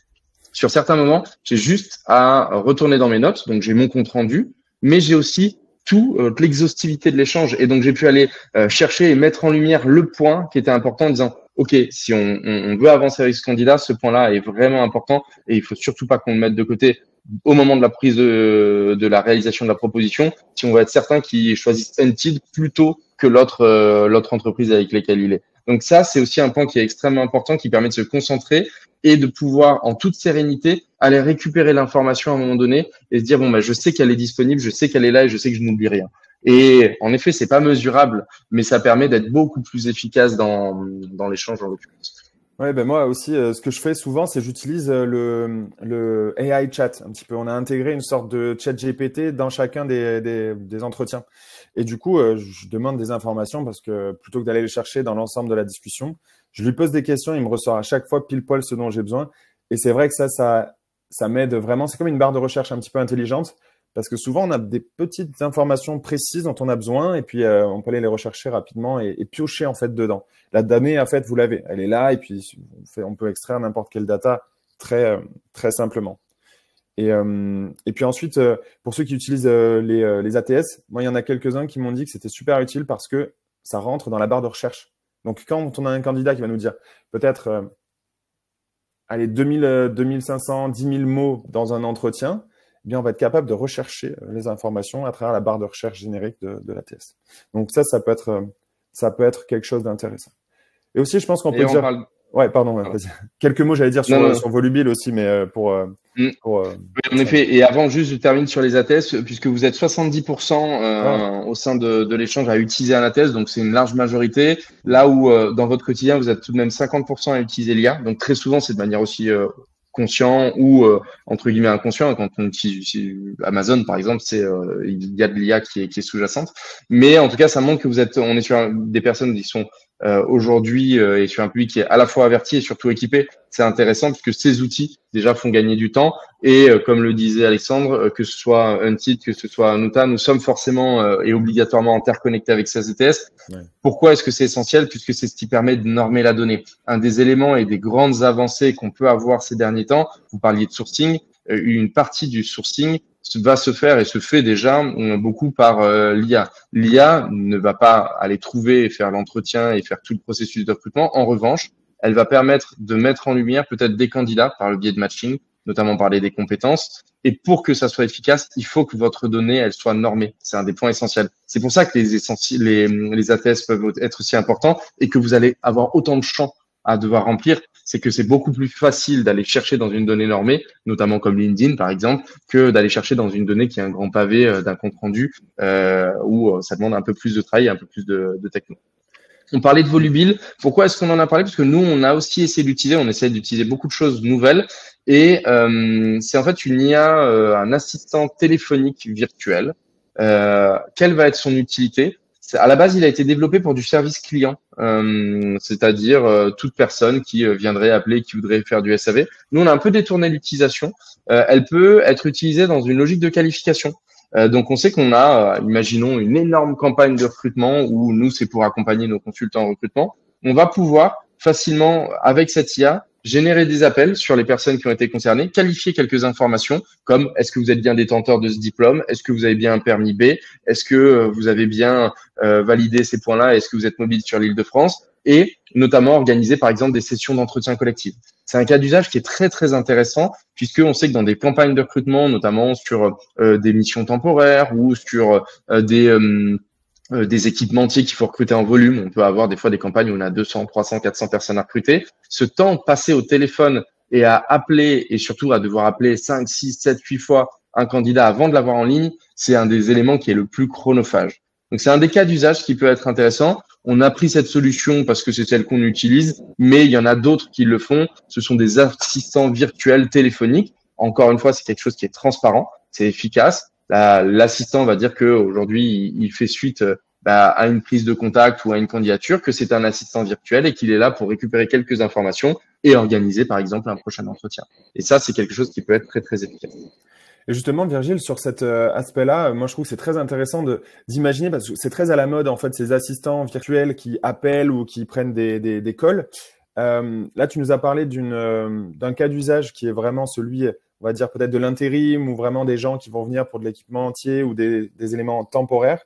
Speaker 1: sur certains moments, j'ai juste à retourner dans mes notes, donc j'ai mon compte rendu, mais j'ai aussi toute l'exhaustivité de l'échange. Et donc, j'ai pu aller chercher et mettre en lumière le point qui était important en disant, OK, si on veut avancer avec ce candidat, ce point-là est vraiment important et il faut surtout pas qu'on le mette de côté au moment de la prise de la réalisation de la proposition, si on veut être certain qu'il choisisse Untied plutôt que l'autre entreprise avec laquelle il est. Donc ça, c'est aussi un point qui est extrêmement important, qui permet de se concentrer et de pouvoir, en toute sérénité, aller récupérer l'information à un moment donné et se dire, bon, bah, je sais qu'elle est disponible, je sais qu'elle est là et je sais que je n'oublie rien. Et en effet, c'est pas mesurable, mais ça permet d'être beaucoup plus efficace dans l'échange en l'occurrence.
Speaker 2: Ouais, ben moi aussi, ce que je fais souvent, c'est j'utilise le AI chat un petit peu. On a intégré une sorte de chat GPT dans chacun des entretiens. Et du coup, je demande des informations parce que plutôt que d'aller les chercher dans l'ensemble de la discussion, je lui pose des questions, il me ressort à chaque fois pile poil ce dont j'ai besoin. Et c'est vrai que ça m'aide vraiment. C'est comme une barre de recherche un petit peu intelligente parce que souvent, on a des petites informations précises dont on a besoin et puis on peut aller les rechercher rapidement et piocher en fait dedans. La donnée, en fait, vous l'avez. Elle est là et puis on peut extraire n'importe quelle data très, très simplement. Et puis ensuite, pour ceux qui utilisent les ATS, moi, il y en a quelques-uns qui m'ont dit que c'était super utile parce que ça rentre dans la barre de recherche. Donc, quand on a un candidat qui va nous dire peut-être, allez, 2000, 2500, 10 000 mots dans un entretien, eh bien, on va être capable de rechercher les informations à travers la barre de recherche générique de l'ATS. Donc, ça peut être quelque chose d'intéressant. Et aussi, je pense qu'on peut dire… Ouais, pardon. Vas-y. Quelques mots, j'allais dire sur Volubile aussi, mais
Speaker 1: oui, en effet. Et avant, juste, je termine sur les ATS, puisque vous êtes 70% au sein de l'échange à utiliser un ATS, donc c'est une large majorité. Là où, dans votre quotidien, vous êtes tout de même 50% à utiliser l'IA. Donc, très souvent, c'est de manière aussi conscient ou entre guillemets inconscient. Quand on utilise Amazon, par exemple, il y a de l'IA qui est sous-jacente. Mais en tout cas, ça montre que on est sur des personnes qui sont aujourd'hui et sur un public qui est à la fois averti et surtout équipé. C'est intéressant parce que ces outils déjà font gagner du temps et comme le disait Alexandre, que ce soit Untied, que ce soit Nuta, nous sommes forcément et obligatoirement interconnectés avec ces ATS. Ouais. Pourquoi est-ce que c'est essentiel? Puisque c'est ce qui permet de normer la donnée. Un des éléments et des grandes avancées qu'on peut avoir ces derniers temps, vous parliez de sourcing, une partie du sourcing va se faire et se fait déjà beaucoup par l'IA. L'IA ne va pas aller trouver et faire l'entretien et faire tout le processus de recrutement. En revanche, elle va permettre de mettre en lumière peut-être des candidats par le biais de matching, notamment parler des compétences. Et pour que ça soit efficace, il faut que votre donnée, elle soit normée. C'est un des points essentiels. C'est pour ça que les ATS peuvent être aussi importants et que vous allez avoir autant de champs à devoir remplir. C'est que c'est beaucoup plus facile d'aller chercher dans une donnée normée, notamment comme LinkedIn par exemple, que d'aller chercher dans une donnée qui est un grand pavé d'un compte rendu où ça demande un peu plus de travail, un peu plus de techno. On parlait de Volubile. Pourquoi est-ce qu'on en a parlé? Parce que nous, on a aussi essayé d'utiliser, on essaie d'utiliser beaucoup de choses nouvelles. Et c'est en fait une IA, un assistant téléphonique virtuel. Quelle va être son utilité? À la base, il a été développé pour du service client, c'est-à-dire toute personne qui viendrait appeler, qui voudrait faire du SAV. Nous, on a un peu détourné l'utilisation. Elle peut être utilisée dans une logique de qualification. Donc, on sait qu'on a, imaginons, une énorme campagne de recrutement où nous, c'est pour accompagner nos consultants en recrutement. On va pouvoir facilement, avec cette IA, générer des appels sur les personnes qui ont été concernées, qualifier quelques informations comme est-ce que vous êtes bien détenteur de ce diplôme, est-ce que vous avez bien un permis B, est-ce que vous avez bien validé ces points-là, est-ce que vous êtes mobile sur l'Île-de-France, et notamment organiser par exemple des sessions d'entretien collectif. C'est un cas d'usage qui est très très intéressant puisqu'on sait que dans des campagnes de recrutement, notamment sur des missions temporaires ou sur des équipementiers qu'il faut recruter en volume. On peut avoir des fois des campagnes où on a 200, 300, 400 personnes à recruter. Ce temps passé au téléphone et à appeler et surtout à devoir appeler 5, 6, 7, 8 fois un candidat avant de l'avoir en ligne, c'est un des éléments qui est le plus chronophage. Donc, c'est un des cas d'usage qui peut être intéressant. on a pris cette solution parce que c'est celle qu'on utilise, mais il y en a d'autres qui le font. Ce sont des assistants virtuels téléphoniques. Encore une fois, c'est quelque chose qui est transparent, c'est efficace. L'assistant va dire qu'aujourd'hui, il fait suite à une prise de contact ou à une candidature, que c'est un assistant virtuel et qu'il est là pour récupérer quelques informations et organiser, par exemple, un prochain entretien. Et ça, c'est quelque chose qui peut être très, très efficace.
Speaker 2: Et justement, Virgile, sur cet aspect-là, moi je trouve que c'est très intéressant d'imaginer, parce que c'est très à la mode en fait, ces assistants virtuels qui appellent ou qui prennent des calls. Là, tu nous as parlé d'un cas d'usage qui est vraiment celui, on va dire peut-être de l'intérim ou vraiment des gens qui vont venir pour de l'équipement entier ou des éléments temporaires.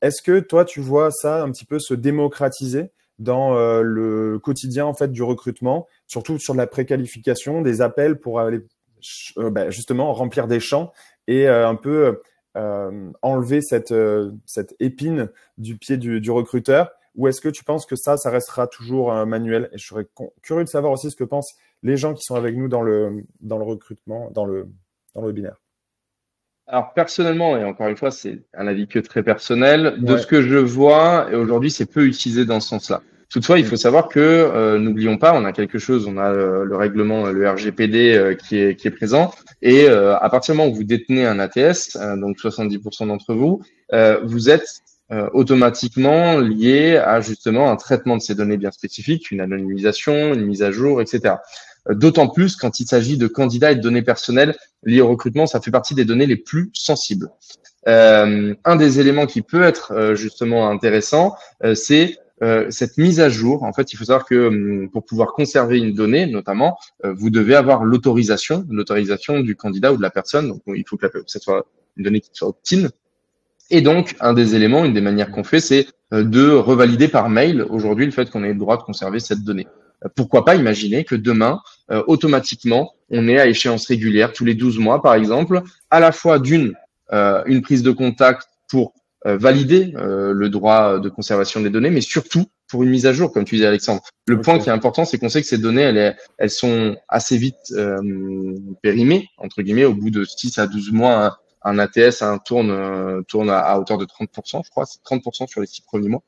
Speaker 2: Est-ce que toi, tu vois ça un petit peu se démocratiser dans le quotidien en fait du recrutement, surtout sur la préqualification, des appels pour aller justement remplir des champs et un peu enlever cette épine du pied du recruteur? Ou est-ce que tu penses que ça restera toujours manuel? Et je serais curieux de savoir aussi ce que pensent les gens qui sont avec nous dans le recrutement, dans le webinaire.
Speaker 1: Alors personnellement, et encore une fois, c'est un avis que très personnel, de
Speaker 2: Ouais.
Speaker 1: ce que je vois, et aujourd'hui, c'est peu utilisé dans ce sens-là. Toutefois, il faut savoir que, n'oublions pas, on a quelque chose, on a le règlement, le RGPD qui est présent, et à partir du moment où vous détenez un ATS, donc 70% d'entre vous, vous êtes automatiquement lié à justement un traitement de ces données bien spécifiques, une anonymisation, une mise à jour, etc. D'autant plus quand il s'agit de candidats et de données personnelles liées au recrutement, ça fait partie des données les plus sensibles. Un des éléments qui peut être justement intéressant, c'est cette mise à jour. En fait, il faut savoir que pour pouvoir conserver une donnée, notamment, vous devez avoir l'autorisation du candidat ou de la personne. Donc, il faut que ça soit une donnée qui soit opt-in. Et donc, un des éléments, une des manières qu'on fait, c'est de revalider par mail aujourd'hui le fait qu'on ait le droit de conserver cette donnée. Pourquoi pas imaginer que demain, automatiquement, on est à échéance régulière, tous les 12 mois, par exemple, à la fois une prise de contact pour valider le droit de conservation des données, mais surtout pour une mise à jour, comme tu disais, Alexandre. Le point qui est important, c'est qu'on sait que ces données, elles sont assez vite périmées, entre guillemets, au bout de 6 à 12 mois. Un ATS tourne à hauteur de 30%, je crois, c'est 30% sur les 6 premiers mois,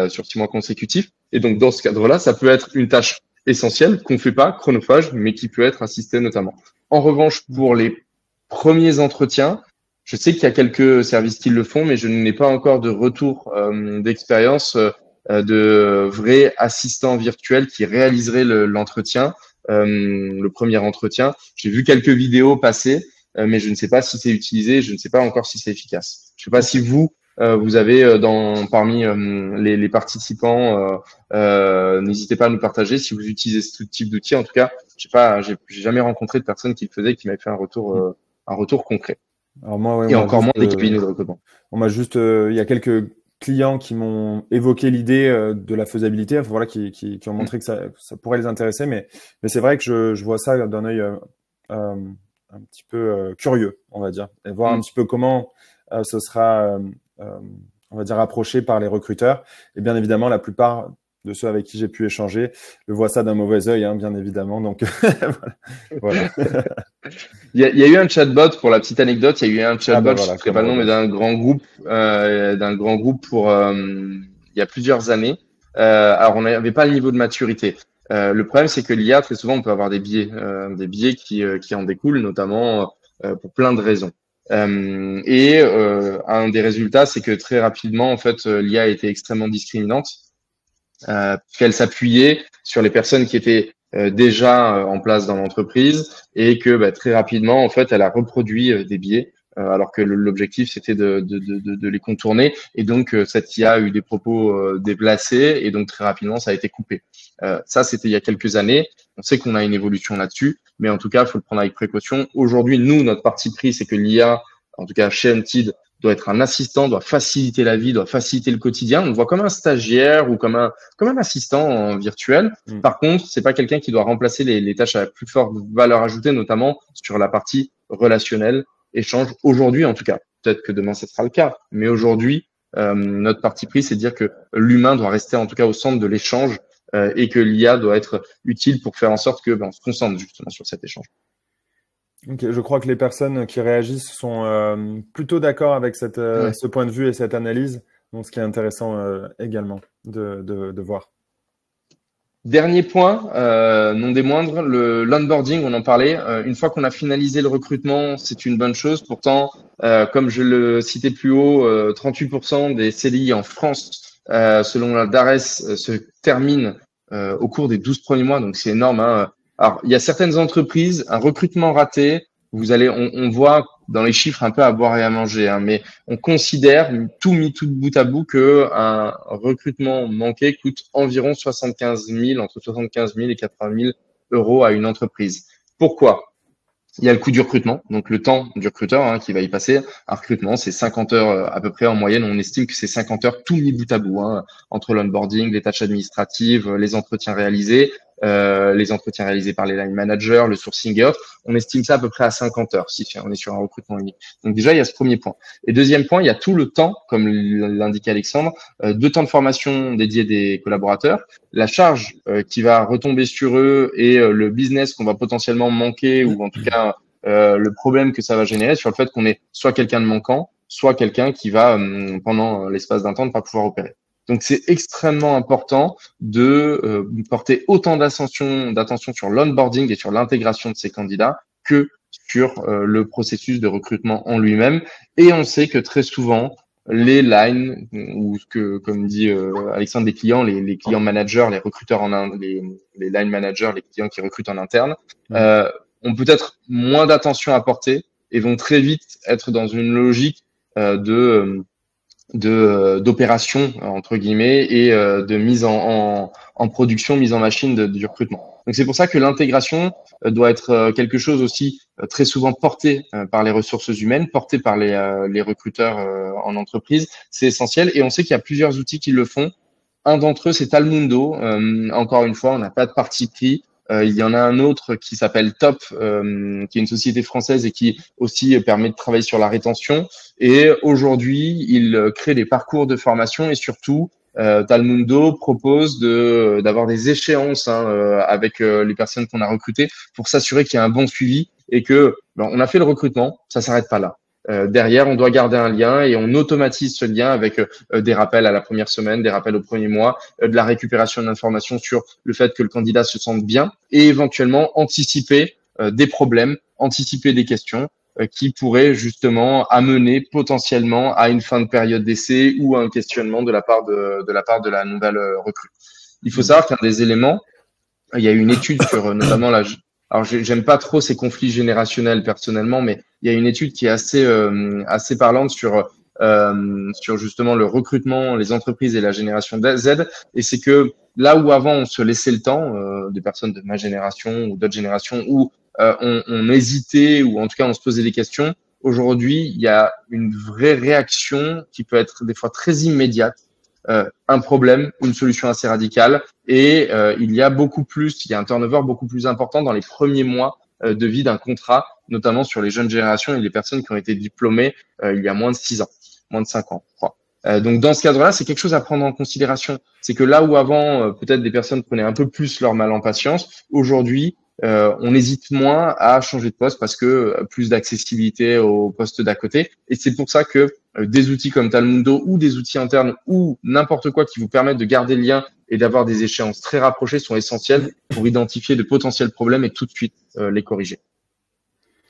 Speaker 1: sur 6 mois consécutifs. Et donc, dans ce cadre-là, ça peut être une tâche essentielle qu'on ne fait pas, chronophage, mais qui peut être assistée notamment. En revanche, pour les premiers entretiens, je sais qu'il y a quelques services qui le font, mais je n'ai pas encore de retour d'expérience de vrais assistants virtuels qui réaliseraient l'entretien, le premier entretien. J'ai vu quelques vidéos passer, mais je ne sais pas si c'est utilisé, je ne sais pas encore si c'est efficace. Je ne sais pas si vous avez parmi les participants, n'hésitez pas à nous partager si vous utilisez ce type d'outil. En tout cas, j'ai jamais rencontré de personne qui le faisait, qui m'avait fait un retour concret.
Speaker 2: Alors moi, ouais,
Speaker 1: Et encore moins des cabinets de recrutement.
Speaker 2: On m'a juste, il y a quelques clients qui m'ont évoqué l'idée de la faisabilité, voilà, qui ont montré que ça pourrait les intéresser, mais c'est vrai que je vois ça d'un œil un petit peu curieux, on va dire, et voir un petit peu comment ce sera, on va dire, approché par les recruteurs. Et bien évidemment, la plupart de ceux avec qui j'ai pu échanger le voient ça d'un mauvais œil, hein, bien évidemment. Donc voilà.
Speaker 1: Il y a eu un chatbot, pour la petite anecdote, il y a eu un chatbot,
Speaker 2: voilà,
Speaker 1: je ne sais pas le nom, mais d'un grand groupe pour il y a plusieurs années. Alors on n'avait pas le niveau de maturité. Le problème, c'est que l'IA, très souvent, on peut avoir des biais qui en découlent, notamment pour plein de raisons. Un des résultats, c'est que très rapidement, en fait, l'IA a été extrêmement discriminante, qu'elle s'appuyait sur les personnes qui étaient déjà en place dans l'entreprise et que très rapidement, en fait, elle a reproduit des biais. Alors que l'objectif c'était de les contourner, et donc cette IA a eu des propos déplacés, et donc très rapidement ça a été coupé. Ça c'était il y a quelques années. On sait qu'on a une évolution là-dessus, mais en tout cas il faut le prendre avec précaution. Aujourd'hui, nous, notre parti pris, c'est que l'IA, en tout cas chez Empted, doit être un assistant, doit faciliter la vie, doit faciliter le quotidien. On le voit comme un stagiaire ou comme un assistant virtuel. Par contre, c'est pas quelqu'un qui doit remplacer les tâches à la plus forte valeur ajoutée, notamment sur la partie relationnelle, échange. Aujourd'hui, en tout cas, peut-être que demain, ce sera le cas. Mais aujourd'hui, notre parti pris, c'est de dire que l'humain doit rester en tout cas au centre de l'échange et que l'IA doit être utile pour faire en sorte que on se concentre justement sur cet échange.
Speaker 2: Okay, je crois que les personnes qui réagissent sont plutôt d'accord avec ce point de vue et cette analyse. Donc, ce qui est intéressant également de voir.
Speaker 1: Dernier point, non des moindres, l'onboarding, on en parlait. Une fois qu'on a finalisé le recrutement, c'est une bonne chose. Pourtant, comme je le citais plus haut, 38% des CDI en France, selon la DARES, se terminent au cours des 12 premiers mois. Donc, c'est énorme, hein. Alors, il y a certaines entreprises, un recrutement raté, on voit dans les chiffres un peu à boire et à manger, hein, mais on considère, tout bout à bout, que un recrutement manqué coûte environ 75 000, entre 75 000 et 80 000 euros à une entreprise. Pourquoi? Il y a le coût du recrutement, donc le temps du recruteur hein, qui va y passer. Un recrutement, c'est 50 heures à peu près en moyenne. On estime que c'est 50 heures tout mis bout à bout, hein, entre l'onboarding, les tâches administratives, les entretiens réalisés par les line managers, le sourcing et autres. On estime ça à peu près à 50 heures si on est sur un recrutement unique. Donc déjà, il y a ce premier point. Et deuxième point, il y a tout le temps, comme l'indiquait Alexandre, de temps de formation dédié des collaborateurs, la charge qui va retomber sur eux et le business qu'on va potentiellement manquer ou en tout cas le problème que ça va générer sur le fait qu'on est soit quelqu'un de manquant, soit quelqu'un qui va pendant l'espace d'un temps ne pas pouvoir opérer. Donc c'est extrêmement important de porter autant d'attention sur l'onboarding et sur l'intégration de ces candidats que sur le processus de recrutement en lui-même. Et on sait que très souvent, les lines, ou ce que, comme dit Alexandre, les clients, les clients managers, les recruteurs les line managers, les clients qui recrutent en interne, ont peut-être moins d'attention à porter et vont très vite être dans une logique d'opération entre guillemets et de mise en production, mise en machine du recrutement. Donc c'est pour ça que l'intégration doit être quelque chose aussi très souvent porté par les ressources humaines, porté par les recruteurs en entreprise. C'est essentiel et on sait qu'il y a plusieurs outils qui le font. Un d'entre eux, c'est Talmundo. Encore une fois, on n'a pas de parti pris. Il y en a un autre qui s'appelle Top, qui est une société française et qui aussi permet de travailler sur la rétention. Et aujourd'hui, il crée des parcours de formation et surtout, Talmundo propose d'avoir des échéances avec les personnes qu'on a recrutées pour s'assurer qu'il y a un bon suivi et que on a fait le recrutement, ça s'arrête pas là. Derrière, on doit garder un lien et on automatise ce lien avec des rappels à la première semaine, des rappels au premier mois, de la récupération d'informations sur le fait que le candidat se sente bien et éventuellement anticiper des problèmes, anticiper des questions qui pourraient justement amener potentiellement à une fin de période d'essai ou à un questionnement de la part de la nouvelle recrue. Il faut savoir qu'un des éléments, il y a une étude sur notamment alors j'aime pas trop ces conflits générationnels personnellement, mais il y a une étude qui est assez parlante sur justement le recrutement, les entreprises et la génération Z. Et c'est que là où avant on se laissait le temps, des personnes de ma génération ou d'autres générations, où on hésitait ou en tout cas on se posait des questions, aujourd'hui il y a une vraie réaction qui peut être des fois très immédiate. Un problème, une solution assez radicale et il y a un turnover beaucoup plus important dans les premiers mois de vie d'un contrat, notamment sur les jeunes générations et les personnes qui ont été diplômées il y a moins de 6 ans, moins de 5 ans, je crois. Donc dans ce cadre-là, c'est quelque chose à prendre en considération. C'est que là où avant, peut-être des personnes prenaient un peu plus leur mal en patience, aujourd'hui, on hésite moins à changer de poste parce que plus d'accessibilité au poste d'à côté. Et c'est pour ça que des outils comme Talmundo ou des outils internes ou n'importe quoi qui vous permettent de garder le lien et d'avoir des échéances très rapprochées sont essentiels pour identifier de potentiels problèmes et tout de suite les corriger.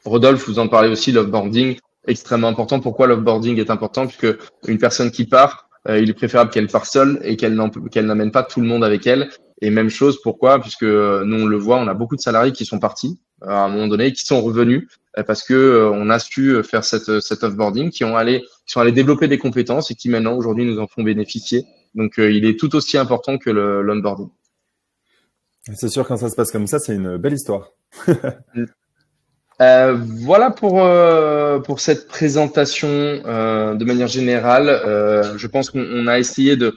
Speaker 1: Rodolphe, vous en parlez aussi, l'offboarding, extrêmement important. Pourquoi l'offboarding est important? Puisque une personne qui part, il est préférable qu'elle parte seule et qu'elle n'amène pas tout le monde avec elle. Et même chose, pourquoi? Puisque nous, on le voit, on a beaucoup de salariés qui sont partis à un moment donné, qui sont revenus parce que on a su faire cet offboarding, qui sont allés développer des compétences et qui maintenant, aujourd'hui, nous en font bénéficier. Donc, il est tout aussi important que l'onboarding.
Speaker 2: C'est sûr, quand ça se passe comme ça, c'est une belle histoire.
Speaker 1: Voilà pour cette présentation de manière générale. Je pense qu'on a essayé de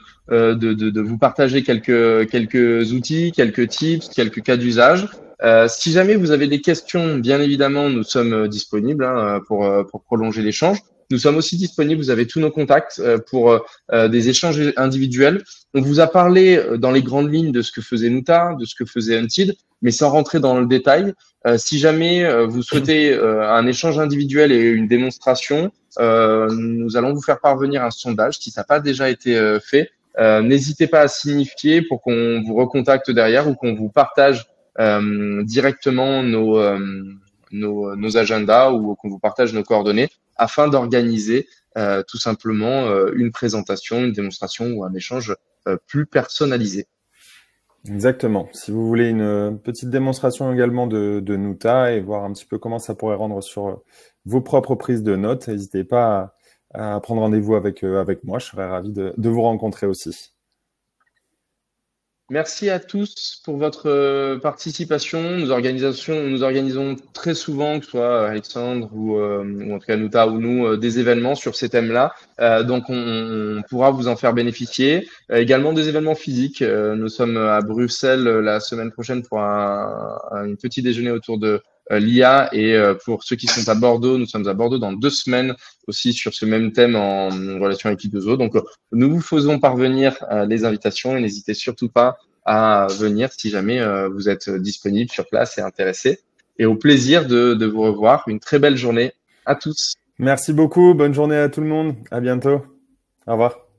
Speaker 1: vous partager quelques outils, quelques tips, quelques cas d'usage. Si jamais vous avez des questions, bien évidemment, nous sommes disponibles pour prolonger l'échange. Nous sommes aussi disponibles, vous avez tous nos contacts pour des échanges individuels. On vous a parlé dans les grandes lignes de ce que faisait Nuta, de ce que faisait Untied, mais sans rentrer dans le détail. Si jamais vous souhaitez un échange individuel et une démonstration, nous allons vous faire parvenir un sondage si ça n'a pas déjà été fait. N'hésitez pas à signifier pour qu'on vous recontacte derrière ou qu'on vous partage directement nos agendas ou qu'on vous partage nos coordonnées afin d'organiser tout simplement une présentation, une démonstration ou un échange plus personnalisé.
Speaker 2: Exactement. Si vous voulez une petite démonstration également de Nuta et voir un petit peu comment ça pourrait rendre sur vos propres prises de notes, n'hésitez pas à prendre rendez-vous avec moi. Je serais ravi de vous rencontrer aussi.
Speaker 1: Merci à tous pour votre participation. Nous organisons très souvent, que ce soit Alexandre ou en tout cas Nuta ou nous, des événements sur ces thèmes-là. Donc on pourra vous en faire bénéficier. Également des événements physiques. Nous sommes à Bruxelles la semaine prochaine pour un petit déjeuner autour de l'IA et pour ceux qui sont à Bordeaux, nous sommes à Bordeaux dans 2 semaines aussi sur ce même thème en relation avec I2O. Donc nous vous faisons parvenir les invitations et n'hésitez surtout pas à venir si jamais vous êtes disponible sur place et intéressé. Et au plaisir de vous revoir. Une très belle journée à tous.
Speaker 2: Merci beaucoup. Bonne journée à tout le monde. À bientôt. Au revoir.